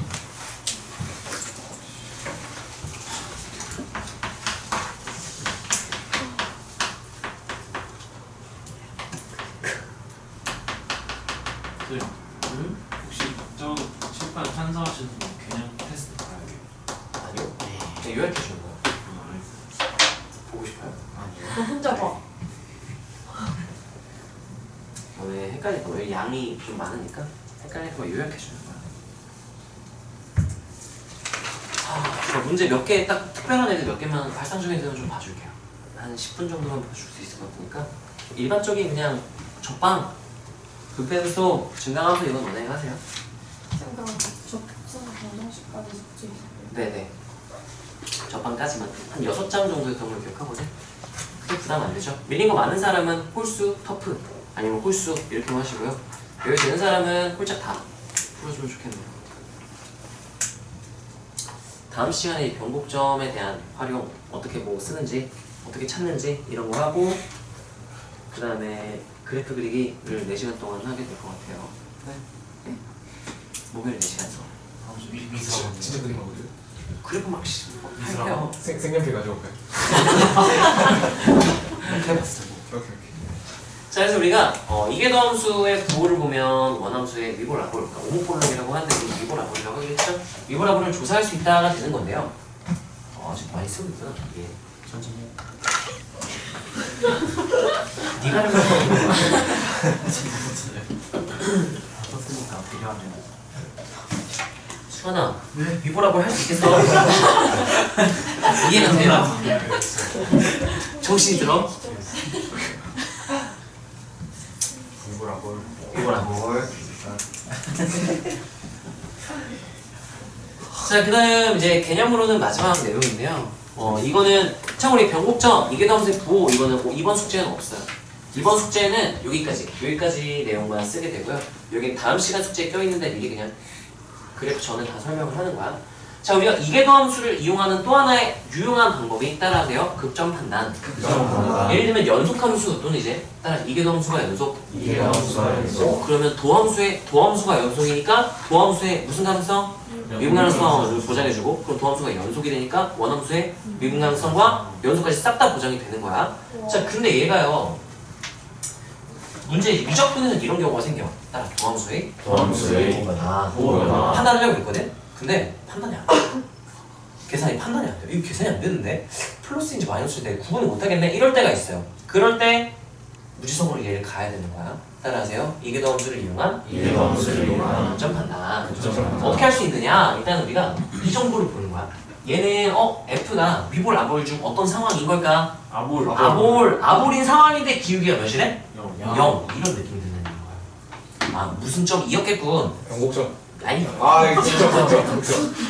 혹시 저 칠판 탄사하시는 분 그냥 테스트 봐야 돼요? 아니요. 그냥 요약해 주는 거예요. 보고 싶어요? 너 혼자 봐. 왜 헷갈릴 거예요? 양이 좀 많으니까 헷갈릴 거예요. 요약해 주는 거예요. 문제 몇 개 딱 특별한 애들 몇 개만 발상적인 애들은 좀 봐줄게요. 한 10분 정도만 봐줄 수 있을 것 같으니까 일반적인 그냥 적방 급해도 증강함수 이건 너네 하세요. 잠깐 적성 변화식까지 숙제 있어요. 네네. 적방까지만 한 6장 정도의 경우를 기억하거든. 크게 부담 안 되죠. 밀린 거 많은 사람은 홀수, 터프 아니면 홀수 이렇게 하시고요. 여기 되는 사람은 홀짝 다 풀어주면 좋겠네요. 다음 시간에 이 변곡점에 대한 활용 어떻게 뭐 쓰는지 어떻게 찾는지 이런 거 하고 그 다음에 그래프 그리기를 4시간 동안 하게 될 것 같아요. 네. 목요일 4시간서 진짜 그림 거거든. 그래프 막 할게요. 색연필 가져올까요? 해봤어. 오케이. 자, 그래서 우리가 이계도함수의 부호를 보면 원함수의 위보라볼, 그러니까 오목볼록이라고 하는데 우리 위보라볼이라고 하겠죠? 위보라볼을 조사할 수 있다가 되는 건데요. 지금 많이 쓰고 있구나. 예. 천천히 네가 하는 거 썼으니까 필요하면 수환아, 위보라볼 할 수 있겠어? 이해가 돼요? 정신이 들어? 위보라볼. 자, 그 다음 이제 개념으로는 마지막 내용인데요. 이거는 참 우리 변곡점, 이계도함수의 부호, 이거는 2번 숙제는 없어요. 2번 숙제는 여기까지 내용만 쓰게 되고요. 여기 다음 시간 숙제에 껴있는데 이게 그냥 그래프 저는 다 설명을 하는 거야. 자, 우리가 이계도함수를 이용하는 또 하나의 유용한 방법이 따라하세요. 극점 판단. 예를 들면 연속함수 또는 이제 따라 이계도함수가 연속. 그러면 도함수가 연속이니까 도함수의 무슨 가능성? 미분 가능성을 보장해주고, 그럼 도함수가 연속이 되니까 원함수의 미분 가능성과 연속까지 싹 다 보장이 되는 거야. 자, 근데 얘가요. 문제 이제 미적분에서 이런 경우가 생겨. 따라 도함수의 판단하려고 했거든. 근데 판단이 안 돼. 계산이 판단이 안 돼. 이거 계산이 안 되는데 플러스인지 마이너스인지 구분을 못 하겠네. 이럴 때가 있어요. 그럴 때 무지성으로 얘를 가야 되는 거야. 따라하세요. 이계도함수를 이용한 극점 판단. 어떻게 할 수 있느냐? 일단 우리가 이 정보를 보는 거야. 얘는 F가 위볼 아볼 중 어떤 상황인 걸까? 아볼인 상황인데 기울기가 몇이래? 0. 이런 느낌이 드는 거야. 무슨 점이었겠군. 변곡점. 아니. 이거 진짜 극점.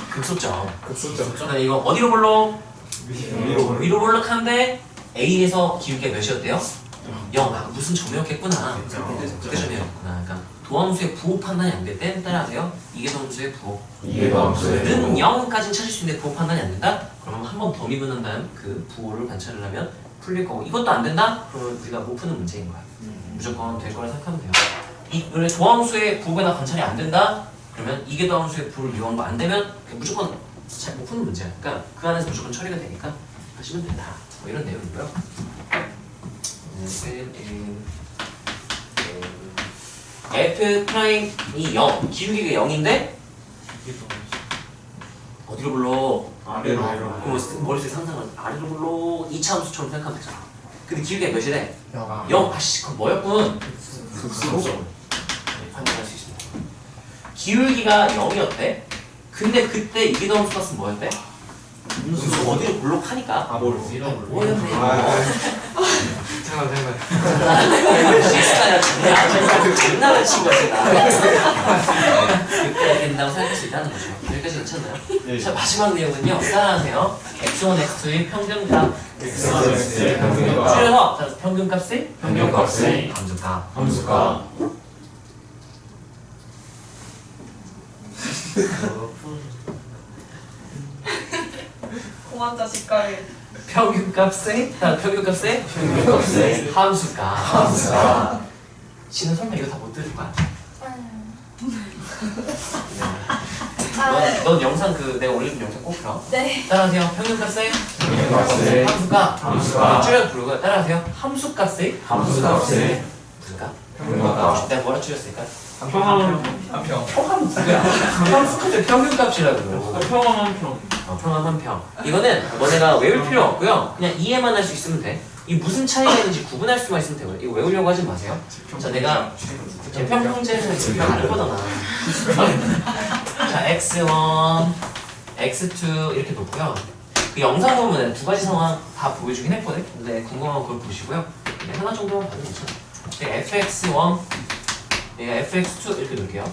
극소점. 극소점. 이거 어디로 볼록? 위로 볼록한데 A에서 기울기가 몇이었대요? 0. 무슨 점이었겠구나. 그때 점이었구나. 그러니까 도함수의 부호 판단이 안 될 땐 따라하세요. 이계도함수의 부호는 0까지는 찾을 수 있는데 부호 판단이 안 된다? 그러면 한 번 더 미분한 다음 그 부호를 관찰을 하면 풀릴 거고, 이것도 안 된다? 그러면 우리가 못 푸는 문제인 거야. 무조건 될 거라 생각하면 돼요. 원래 도함수의 부호가 관찰이 안 된다? 그러면 이계도함수의 부호를 이용한 거 안 되면 무조건 잘 못 푸는 문제야. 그러니까 그 안에서 무조건 처리가 되니까 하시면 된다. 뭐 이런 내용이고요. F 프라임이 0, 기울기가 0인데 어디로 불러? 아래로. 그럼 머릿속에 상상을 아래로 불러 2차 함수처럼 생각하면 되잖아. 근데 기울기가 몇이래? 0. 0. 그거 뭐였군? 극소점. 판단할 수 있습니다. 기울기가 0이었대. 근데 그때 이계도함수 값은 뭐였대? 어디로 볼록하니까. 뭐였네. 잠깐. 실수야. 장난을 친 거지 나. 그때 된다고 생각할 수 있다는 거죠. 여기까지 괜찮나요? 자, 마지막 내용은요. 따라하세요. x1, x2의 평균값. 줄여서 평균값의 함수값. 고만 자식까지. 평균값의 함수값. 지는 설마 이거 다 못 들을 거야? 넌 영상 내가 올린 영상 꼭 봐. 네. 따라하세요. 평균값의 함수값. 줄여 부르고요. 따라하세요. 함수값의 무슨 값? 내가 뭐라 줄였을까? 평함 누구야? 함수값의 평균값이라고. 평함 한 평. 평함 한 평. 이거는 너네가 외울 필요 없고요. 그냥 이해만 할 수 있으면 돼. 이 무슨 차이가 있는지 구분할 수만 있으면 되고요. 이거 외우려고 하지 마세요. 자, 내가 재평 형제는 재평 안 해보잖아. 자, x1, x2 이렇게 놓고요. 그 영상 보면 두 가지 상황 다 보여주긴 했거든. 근데 궁금한 걸 보시고요. 네, 하나 정도만 봐도 괜찮아. 제가 fx1, 얘가 fx2 이렇게 놓을게요.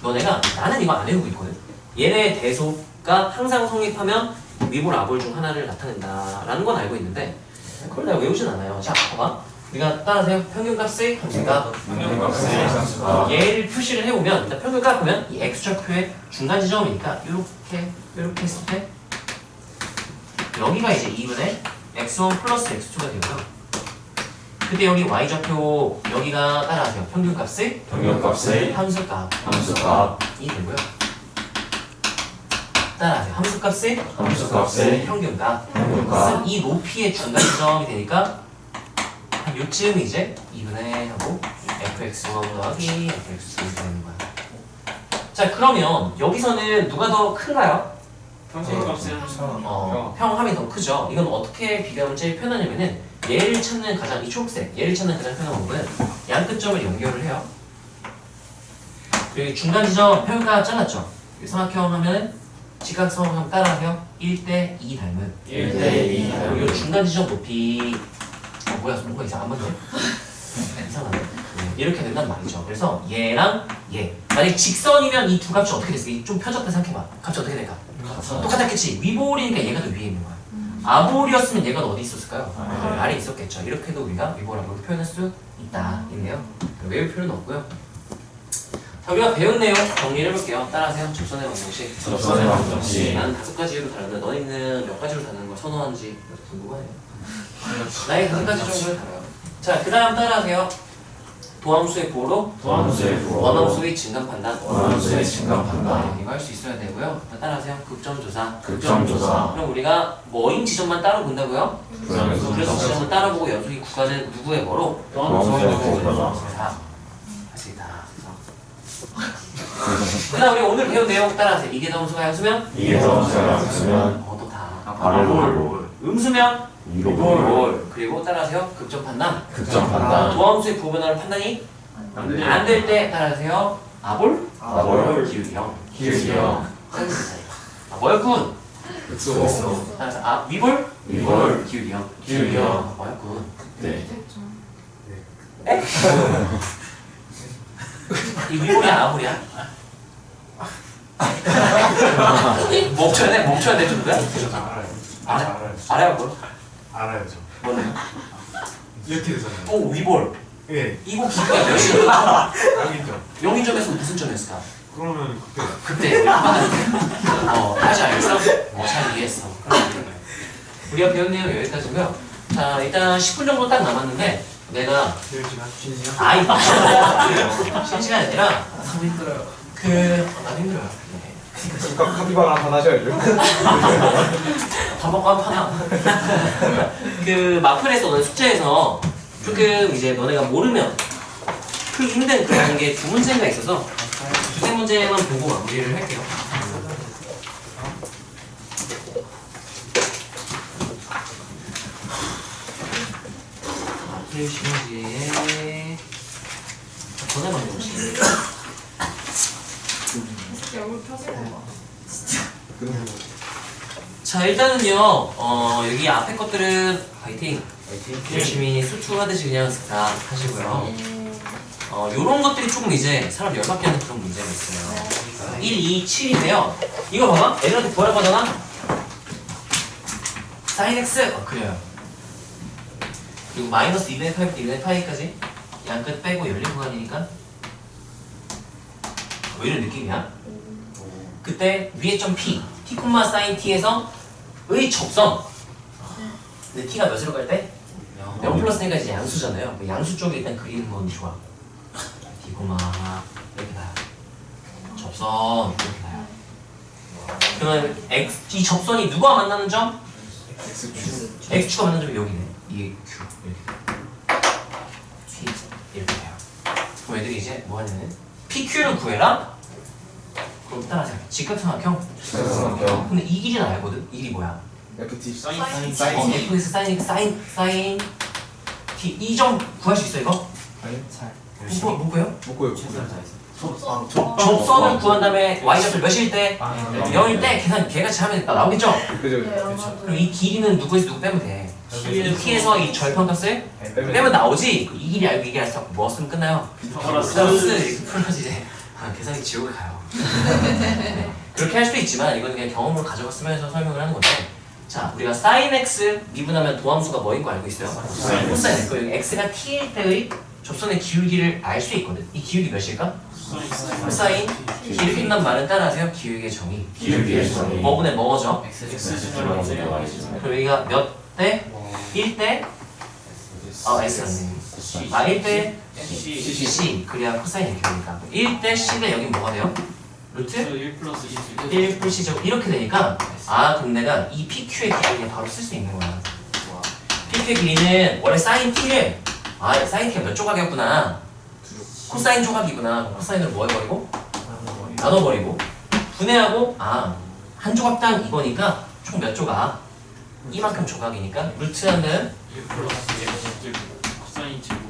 너네가 나는 이거 안 외우고 있거든. 얘네 대소가 항상 성립하면 위볼 아볼 중 하나를 나타낸다라는 건 알고 있는데 그걸 내가 외우진 않아요. 자, 봐봐. 우리가 따라하세요. 평균값의 함수값. 평균값의 얘를 표시를 해오면 일단 평균값 보면 이 x좌표의 중간 지점이니까 이렇게 했을 때 여기가 이제 2분의 x1 플러스 x2가 되고요. 그때 여기 y좌표 여기가 따라하세요. 평균값의 함수값이 되고요. 따라하세요. 함수값의 평균값. 이 높이의 중간 지점이 되니까 한 요쯤이 이제 2분의 하고 fx1 더하기 fx2 되는 거야. 자 그러면 여기서는 누가 더 큰가요? 평균값의 평함이 더 크죠. 이건 어떻게 비교하면 제일 편하냐면은 얘를 찾는 가장 이 초록색 얘를 찾는 가장 편한 방법은 양 끝점을 연결을 해요. 그리고 중간 지점 평균값 잘랐죠. 삼각형 하면 직각성함 따라하세요. 1대2 닮은 1대2 이 중간 지점 높이 뭐야 뭔가 이상한 건데? 이상하네. 이렇게 된단 말이죠. 그래서 얘랑 얘 만약 직선이면 이 두 값이 어떻게 됐을까? 좀 펴졌다 생각해봐. 값이 어떻게 될까? 똑같았겠지. 위볼이니까 얘가 더 위에 있는 거야. 아볼이었으면 얘가 더 어디 있었을까요? 아래에 있었겠죠. 이렇게도 우리가 위볼하고 표현할 수 있다. 있네요. 외울 필요는 없고요. 자, 우리가 배운 내용 정리를 해볼게요. 따라하세요. 접선의 방정식. 나는 5가지로 다른데 너희는 몇 가지로 다른 걸 선호하는지 궁금하네요. 나의 5가지 정도를 다뤄요. 자, 그 다음 따라하세요. 도함수의 보로 원함수의 증감 판단. 이거 할 수 있어야 되고요. 따라하세요. 극점조사. 그럼 우리가 뭐인 지점만 따로 본다고요? 그래서 지점만 따로 보고 연속이 구간은 누구의 뭐로? 할 수 있다. 그 다음 우리 오늘 배운 내용 따라하세요. 이게 도함수가 양수면? 또 다. 음수면? 그리고 따라하세요. 극점 판단. 도함수의 부분하는 판단이 안 될 때 따라하세요. 아볼? 기울기형. 뭐였군? 따라서 위볼? 기울기형. 뭐였군? 이 위볼이야 아볼이야? 목쳐야 돼 좀 더? 알아요 그거? 알아요 저. 뭐네요? 이렇게 되잖아요. 오 위볼. 예. 이거 기가 몇이야? 여기죠. 영인점에서 무슨 점이었을까? 그러면 그때 다시 알겠어? 잘 이해했어. 우리가 배운 내용 여기까지고요. 자 일단 10분 정도 딱 남았는데 내가 쉬는 시간이 아니라 너무 힘들어요. 나도 힘들어요. 카피바라 한판 하셔야죠. 밥 먹고 한 판 하고. 마플에서 너네 숙제에서 조금 이제 너네가 모르면 풀기 힘든 그런 게 두 문제가 있어서 두 문제만 보고 마무리를 할게요. 마플 시험지에 전화 방정식. 얼굴 펴질 것 같아. 자 일단은요 여기 앞에 것들은 화이팅 열심히 수투하듯이 그냥 다 하시고요. 요런 것들이 조금 이제 사람 열받게 하는 그런 문제가 있어요. 1, 2, 7인데요 이거 봐봐 애들한테 구하라고 하잖아. sin x 그래요. 그리고 마이너스 2분의 8부터 2분의 파이까지 양끝 빼고 열린 구간이니까 뭐 이런 느낌이야. 그때 위에 점 p t, sin t에서 의 접선. 근데 t가 몇으로 갈 때? 0 플러스 1가 이제 양수잖아요. 양수 쪽에 일단 그리는 건 좋아. t, 이렇게 나요. 접선 이렇게 나요. 그러면 이 접선이 누가 만나는 점? x축가 만나는 점이 여기네. 이게 q 이렇게 t 이렇게 돼요. 그럼 애들이 이제 뭐 하냐면 pq를 구해라. 그럼 따라하세요. 직각삼각형. 근데 이 길이는 알거든. 이 길이 뭐야? FT fx sin t 이 점 구할 수 있어 이거? 못 구해요? 못 구해요. 접선을 구한 다음에 y좌표 몇일 때? 0일 때 계산 개같이 하면 나오겠죠? 그죠. 그럼 이 길이는 누구에서 누구 빼면 돼? t에서 이 절편값을 빼면 나오지? 이 길이 알고 이 길이 알고 뭐 쓰면 끝나요? 플러스 이렇게 풀어서 이제 계산이 지옥에 가요. 네. 그렇게 할 수도 있지만 이건 그냥 경험을 가져갔으면서 설명을 하는 건데 자, 우리가 sin x 미분하면 도함수가 뭐인 거 알고 있어요? 코사인 x. 여기 x가 t일 때의 접선의 기울기를 알 수 있거든. 이 기울기 몇일까? 코사인 기울기 끝난 말은 따라하세요. 기울기의 정의. 기울기의 정의. 뭐분의 뭐죠? 그럼 여기가 몇 대? 1대? S 아니네. 1대 C. 그래야 코사인이 기울기니까. 1대 C대 여기 뭐가 돼요? 루트? 1 플러스 1 플러스 C죠. 이렇게 되니까 그럼 내가 이 PQ의 길이를 바로 쓸 수 있는 거야. PQ의 길이는 원래 사인 T를 사인 T가 몇 조각이었구나. 코사인 조각이구나. 코사인으로 뭐 해버리고? 나눠버리고 분해하고 한 조각당 이거니까 총 몇 조각? 이만큼 조각이니까 루트하는 1 플러스 1 코사인 제곱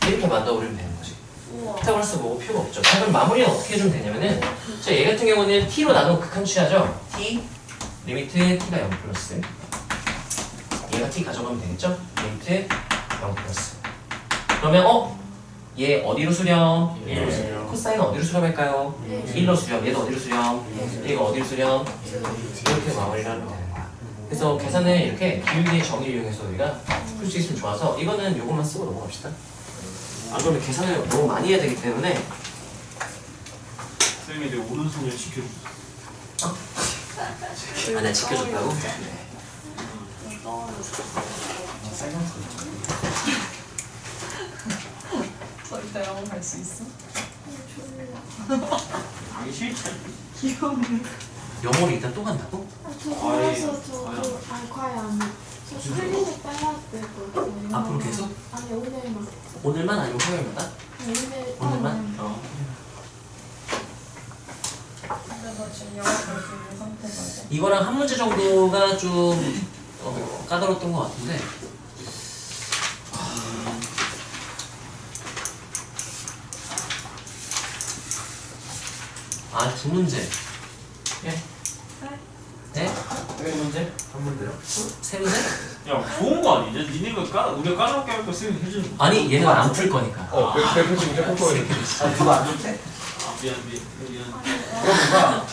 이렇게 만들어버리면 되는 거지. 우와. 피타고라스 뭐고 필요가 없죠. 자, 그럼 마무리는 어떻게 해주면 되냐면은 자, 얘 같은 경우는 t로 나눈 극한 취하죠. t 리미트 t가 0 플러스 얘가 t 가져가면 되겠죠? 리미트 0 플러스 그러면 얘 어디로 수렴? 코사인 어디로 수렴할까요? 1로 수렴. 얘도 어디로 수렴? 얘가 어디로 수렴? 이렇게 마무리를 하면 되는 거야. 그래서 계산을 이렇게 기울기의 정의를 이용해서 우리가 풀 수 있으면 좋아서 이거는 요것만 쓰고 넘어갑시다. 안 그러면 계산을 너무 많이 해야 되기 때문에 쌤이 내 오른손을 지켜줘. 내가 지켜줬다고? 저 이따 영어 갈 수 있어? 아니 싫지. 영어를 일단 또 간다고? 과외 안 해. 저 클리닉 빨라야 되거든요. 앞으로 계속? 아니 오늘만. 오늘만 아니면 화요일마다? 오늘만? 근데 나 지금 영어 갈 수 있는 상태거든. 이거랑 한 문제 정도가 좀 까다로웠던 것 같은데 두 문제. 예? 네? 세 문제? 한 문제요? 세 문제? 야 좋은 거 아니지? 니네가 우리가 까다롭게 할 거 쌤이 해주는 거. 아니 얘는 안 풀 거니까. 180 문제 뽀뽀해. 그거 안 좋대? 미안. 그거 누가?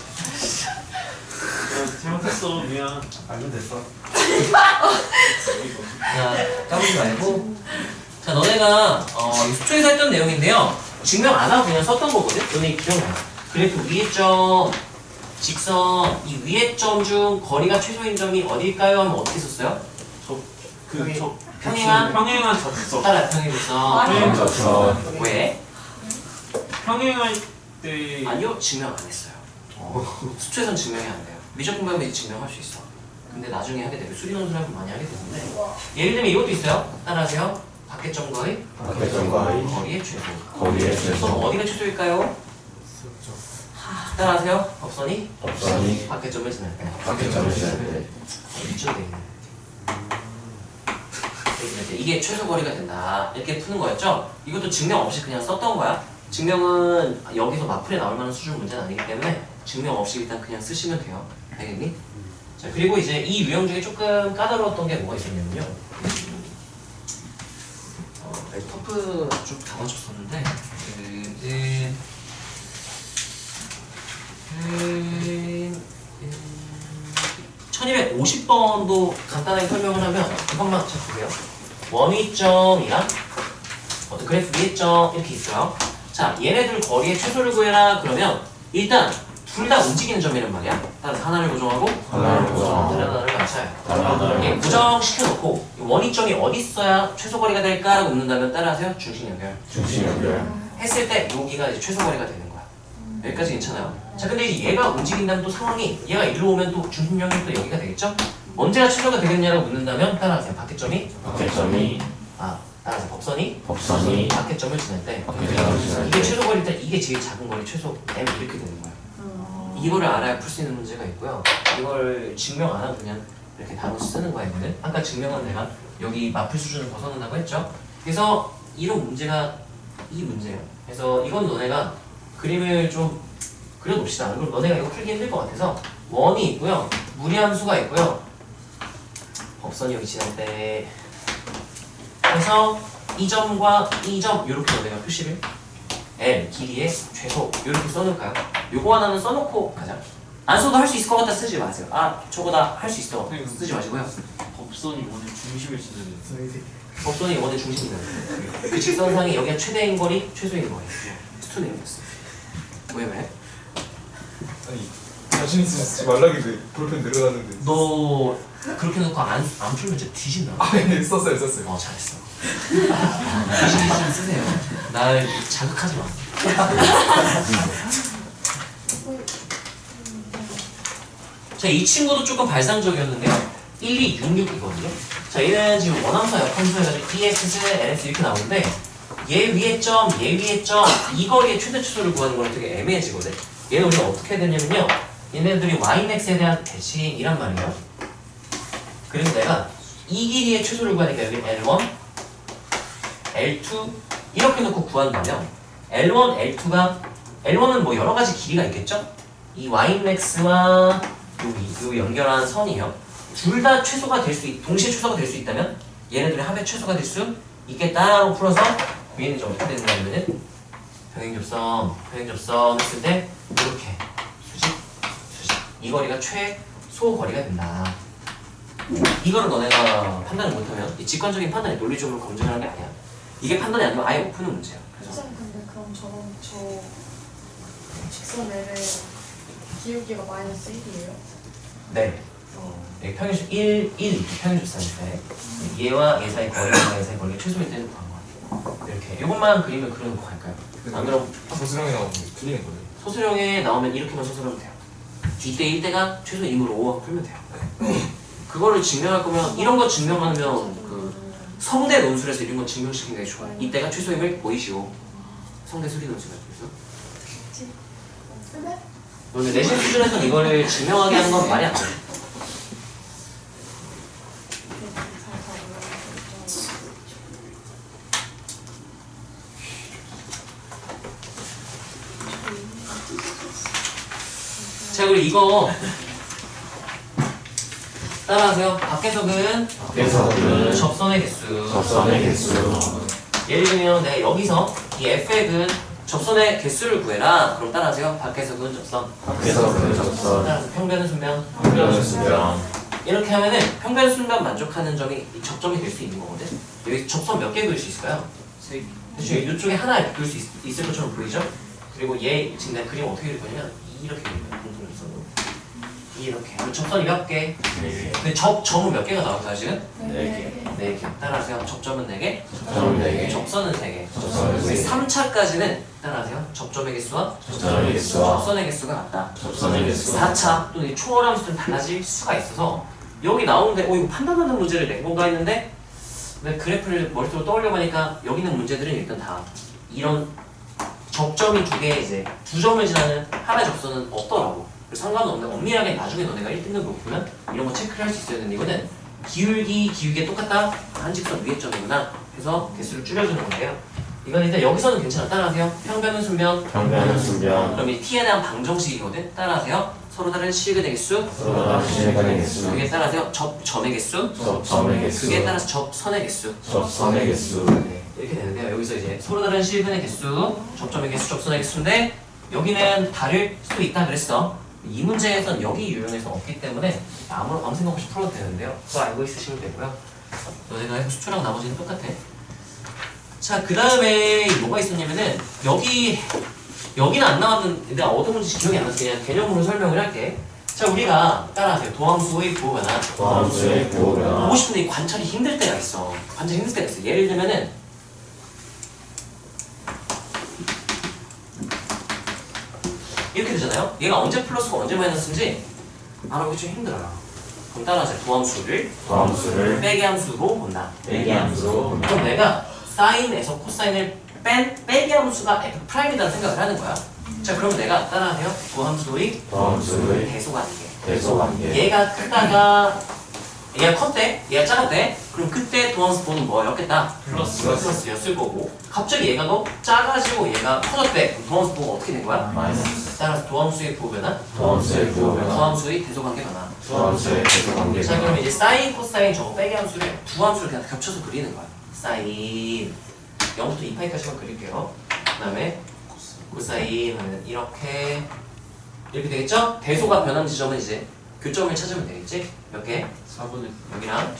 야, 잘못했어. 미안. 알면 됐어. 자, 까불지 말고. 자, 너네가 이 수초에서 했던 내용인데요. 증명 안 하고 그냥 썼던 거거든? 너네 기억나? 그래프 위의 점, 직선, 이 위의 점 중 거리가 최소인 점이 어딜까요? 하면 어떻게 썼어요? 평행한 접속. 따라 평행선. 평행 접선. 왜? 평행할 때 아니요, 증명 안 했어요. 수초에선 증명이 안 돼요. 미적분배하면 이제 증명할 수 있어. 근데 나중에 하게 되고 수리논술하고 많이 하게 되는데 예를 들면 이것도 있어요. 따라하세요. 밖의 점과의 밖의점과의 거리의 최소. 거리의 최소. 그럼 어디가 최소일까요? 따라하세요. 법선이 법선이 밖의 점을 지날 때. 밖의점을 지날 때 이쯤 돼 있는. 이게 최소 거리가 된다. 이렇게 푸는 거였죠? 이것도 증명 없이 그냥 썼던 거야. 증명은 여기서 마플에 나올 만한 수준 문제는 아니기 때문에 증명 없이 일단 그냥 쓰시면 돼요. 알겠니? 자, 그리고 이제 이 유형 중에 조금 까다로웠던 게 뭐가 있었냐면요. 터프 좀 다 맞췄었는데 1250번도 간단하게 설명을 하면 이것만 잘 보세요. 원위점이랑 어떤 그래프 위의점 이렇게 있어요. 자, 얘네들 거리의 최소를 구해라 그러면 일단 둘 다 움직이는 점이란 말이야. 따라서 하나를 고정하고 하나를 고정하고 다른 하나를 맞춰요. 다른 하나를 이게 고정시켜놓고 원위점이 어디 있어야 최소 거리가 될까라고 묻는다면 따라하세요. 중심 연결. 중심 연결 했을 때 여기가 이제 최소 거리가 되는 거야. 여기까지 괜찮아요? 자, 근데 이제 얘가 움직인다면 또 상황이 얘가 일로 오면 또 중심 연결 또 여기가 되겠죠? 언제가 최소가 되겠냐라고 묻는다면 따라하세요. 밖의점이 밖의점이 따라서 법선이 밖의점을 지날 때 밖의점을 지날 이게 때 최소 거리일 때 이게 제일 작은 거리 최소 M 이렇게 되는 거야. 이거를 알아야 풀 수 있는 문제가 있고요. 이걸 증명 안 하고 그냥 이렇게 단어 쓰는 거야. 얘는 아까 증명은 내가 여기 마플 수준을 벗어난다고 했죠. 그래서 이런 문제가 이 문제예요. 그래서 이건 너네가 그림을 좀 그려놓읍시다. 그럼 너네가 이거 풀기 힘들 것 같아서 원이 있고요. 무리함수가 있고요. 법선이 여기 지날 때 그래서 이 점과 이 점 이렇게 너네가 표시를 L 길이의 최소 이렇게 써놓을까요? 요거 하나는 써놓고 가자. 안 써도 할 수 있을 것 같다 쓰지 마세요. 아 저거 다 할 수 있어 쓰지 마시고요. 법선이 오늘 중심을 지는 법선이 원의 중심이다. 그 직선상에 여기가 최대인 거리, 최소인 거리. 스투네임이었어. 왜? 아니 자신 있으시지 말라길래 볼펜 내려놨는데. 너 그렇게 놓고 안 풀면 진짜 뒤진다. 아니 썼어요. 잘했어. 뒤지기 좀 쓰세요. 날 자극하지 마. 자, 이 친구도 조금 발상적이었는데요. 1266이거든요. 자, 얘는 지금 원함수와 역함수 해가지고 dx, ls 이렇게 나오는데 얘 위에 점, 이 거리의 최대 추소를 구하는 거랑 되게 애매해지거든. 얘는 우리가 어떻게 해야 되냐면요. 얘네들이 ymax에 대한 대칭이란 말이에요. 그래서 내가 이 길이의 최소를 구하니까 여기 L1, L2 이렇게 놓고 구한다면 L1, L1은 뭐 여러 가지 길이가 있겠죠? 이 ymax와 요 연결한 선이요. 둘 다 최소가 될 수 동시에 최소가 될 수 있다면 얘네들의 합의 최소가 될 수 있겠다라고 풀어서 위에는 이제 어떻게 되는가 하면은 평행접선 했을 때 이렇게 수직 이 거리가 최소 거리가 된다. 이거를 너네가 판단을 못하면 이 직관적인 판단이 논리적으로 검증하는 게 아니야. 이게 판단이 안 되면 아예 못 푸는 문제야. 그래서 선생님 근데 그럼 저 직선 L의 기울기가 마이너스 1이에요? 네. 여기 평행주 1 이렇게 평행주사인데 얘와 얘 사이 거리가 얘 사이 거리가 최소일 때는 구한 거 같아요. 이렇게 이것만 그리면 그려놓고 갈까요? 안 그럼 소수령이 나오면 틀리는 거예요. 소수령에 나오면 이렇게만 소수하면 돼요. 뒷대 1대가 최소 2으로 5하고 풀면 돼요. 그거를 증명할 거면 이런 거 증명하면 그 성대 논술에서 이런 거 증명시키는 게 좋아요. 이때가 최소임을 보이시오. 성대 수리 논술에서. 근데 내신 수준에서는 이거를 증명하게 하는 건 말이 안 돼요. 자, 그리고 이거 따라하세요. 밖에서는 접선의 개수. 예를 들면 내가 여기서 이 fx은 접선의 개수를 구해라. 그럼 따라하세요. 밖에서는 접선. 따라서 평변은 순변. 이렇게 하면은 평변 순변 만족하는 점이 접점이 될 수 있는 거거든. 여기 접선 몇 개 그릴 수 있을까요? 3개. 대충 이쪽에 하나 그릴 수 있을 것처럼 보이죠? 그리고 얘 지금 내가 그림 어떻게 그릴 거냐면 이렇게 그릴 거야. 공통점으로 이렇게. 그럼 접선이 몇 개? 근데 점은 몇 개가 나올까요 지금? 4개. 따라하세요. 접점은 4개. 접선은 3개. 3차까지는 따라하세요. 접점의 개수와 접선의 개수가 같다. 4차 또는 초월함수 좀 달라질 수가 있어서 여기 나오는데 이거 판단하는 문제를 낸 건가 했는데 내 그래프를 머릿속으로 떠올려 보니까 여기 있는 문제들은 일단 다 이런 접점이 두 개 이제 두 점을 지나는 하나의 접선은 없더라고. 상관은 없는데 엄밀하게 나중에 너네가 1등급으로 보면 이런 거 체크를 할 수 있어야 되는데 이거는 기울기에 똑같다. 한 직선 위의 점이구나. 그래서 개수를 줄여주는 건데요. 이건 일단 여기서는 괜찮아. 따라하세요. 평변은 순변. 그럼 이 t에 대한 방정식이거든. 따라하세요. 서로 다른 실근의 개수. 그게 따라하세요. 접점의 개수. 그게 따라서 접선의 개수. 네, 이렇게 되는데요. 여기서 이제 서로 다른 실근의 개수, 접점의 개수, 접선의 개수인데 여기는 다를 수도 있다 그랬어. 이 문제에선 여기 유형에서 없기 때문에 아무 생각 없이 풀어도 되는데요. 그거 알고 있으시면 되고요. 너네가 해본 수초랑 나머지는 똑같아. 자, 그 다음에 뭐가 있었냐면은 여기는 안 나왔는데 내가 어떤 문제인지 기억이 안 나서 그냥 개념으로 설명을 할게. 자, 우리가 따라하세요. 도함수의 부호변화. 보고 싶은데 이 관찰이 힘들 때가 있어. 예를 들면은 이렇게 되잖아요. 얘가 언제 플러스고 언제 마이너스인지 알아보기 좀 힘들어요. 그럼 따라하세요. 도함수를 빼기 함수로 본다. 그럼 내가 사인에서 코사인을 뺀 빼기 함수가 f'이라는 생각을 하는 거야. 자, 그럼 내가 따라하세요. 도함수의 대소관계. 얘가 크다가 얘가 컸대, 얘가 작았대. 그럼 그때 도함수 보는 뭐였겠다? 플러스였을 거고. 갑자기 얘가 더 작아지고 얘가 커졌대. 그럼 도함수 보고 어떻게 된 거야? 따라서 도함수의 부호변화. 도함수의 대소관계 변화. 자, 그럼 이제 사인, 코사인 저거 빼기 함수를 두 함수를 그냥 겹쳐서 그리는 거야. 사인 0부터 2파이까지만 그릴게요. 그 다음에 코사인 하면 이렇게 이렇게 되겠죠? 대소가 변한 지점은 이제 교점을 찾으면 되겠지? 몇 개? 4분의 여기랑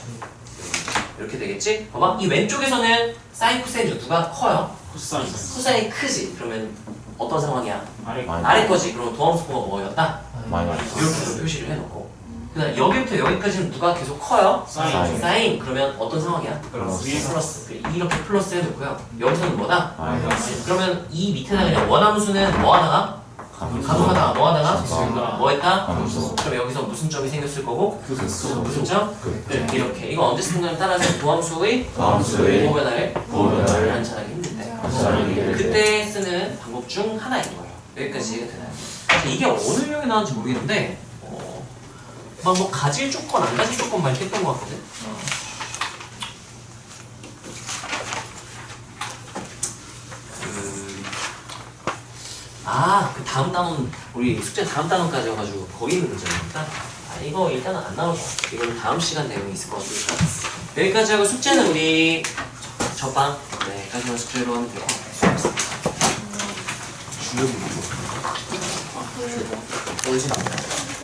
이렇게 되겠지? 봐봐. 이 왼쪽에서는 사인, 코사인 누가 커요? 코사인 코사인이 크지? 그러면 어떤 상황이야? 아래 마이너스. 아래 거지? 그럼 도함수가 뭐였다? 마이너스. 이렇게 표시를 해놓고 그 다음 여기부터 여기까지는 누가 계속 커요? 사인 사인. 그러면 어떤 상황이야? 플러스. 플러스. 이렇게 플러스 해놓고요. 여기서는 뭐다? 마이너스. 그러면 이 밑에다 그냥 원함수는 뭐 하다가? 가속하다가 뭐 하다가? 가속하다가. 뭐 했다? 함수. 그럼 여기서 무슨 점이 생겼을 거고? 극소. 무슨 점? 극. 이렇게. 이거 언제 쓰는 거냐면 따라서 도함수의 도함수의 보호변화를 보호변화를 관찰하기 힘들 때. 관찰하기 힘들 때. 그때 쓰는 방법 중 하나인 거예요. 여기까지 이해가 되나요? 이게 어느 유형에 나왔는지 모르겠는데 막 뭐 가질 조건, 안 가질 조건 막 이렇게 했던 것 같거든? 그 다음 단원, 우리 숙제 다음 단원까지 와가지고 거기 있는 문제니까 이거 일단은 안 나올 것 같아. 이거는 다음 시간 내용이 있을 것 같으니까 여기까지 하고 숙제는 우리 저방 네, 여기까지만 숙제로 하면 돼요. 수고하셨습니다. 주력이 뭐죠?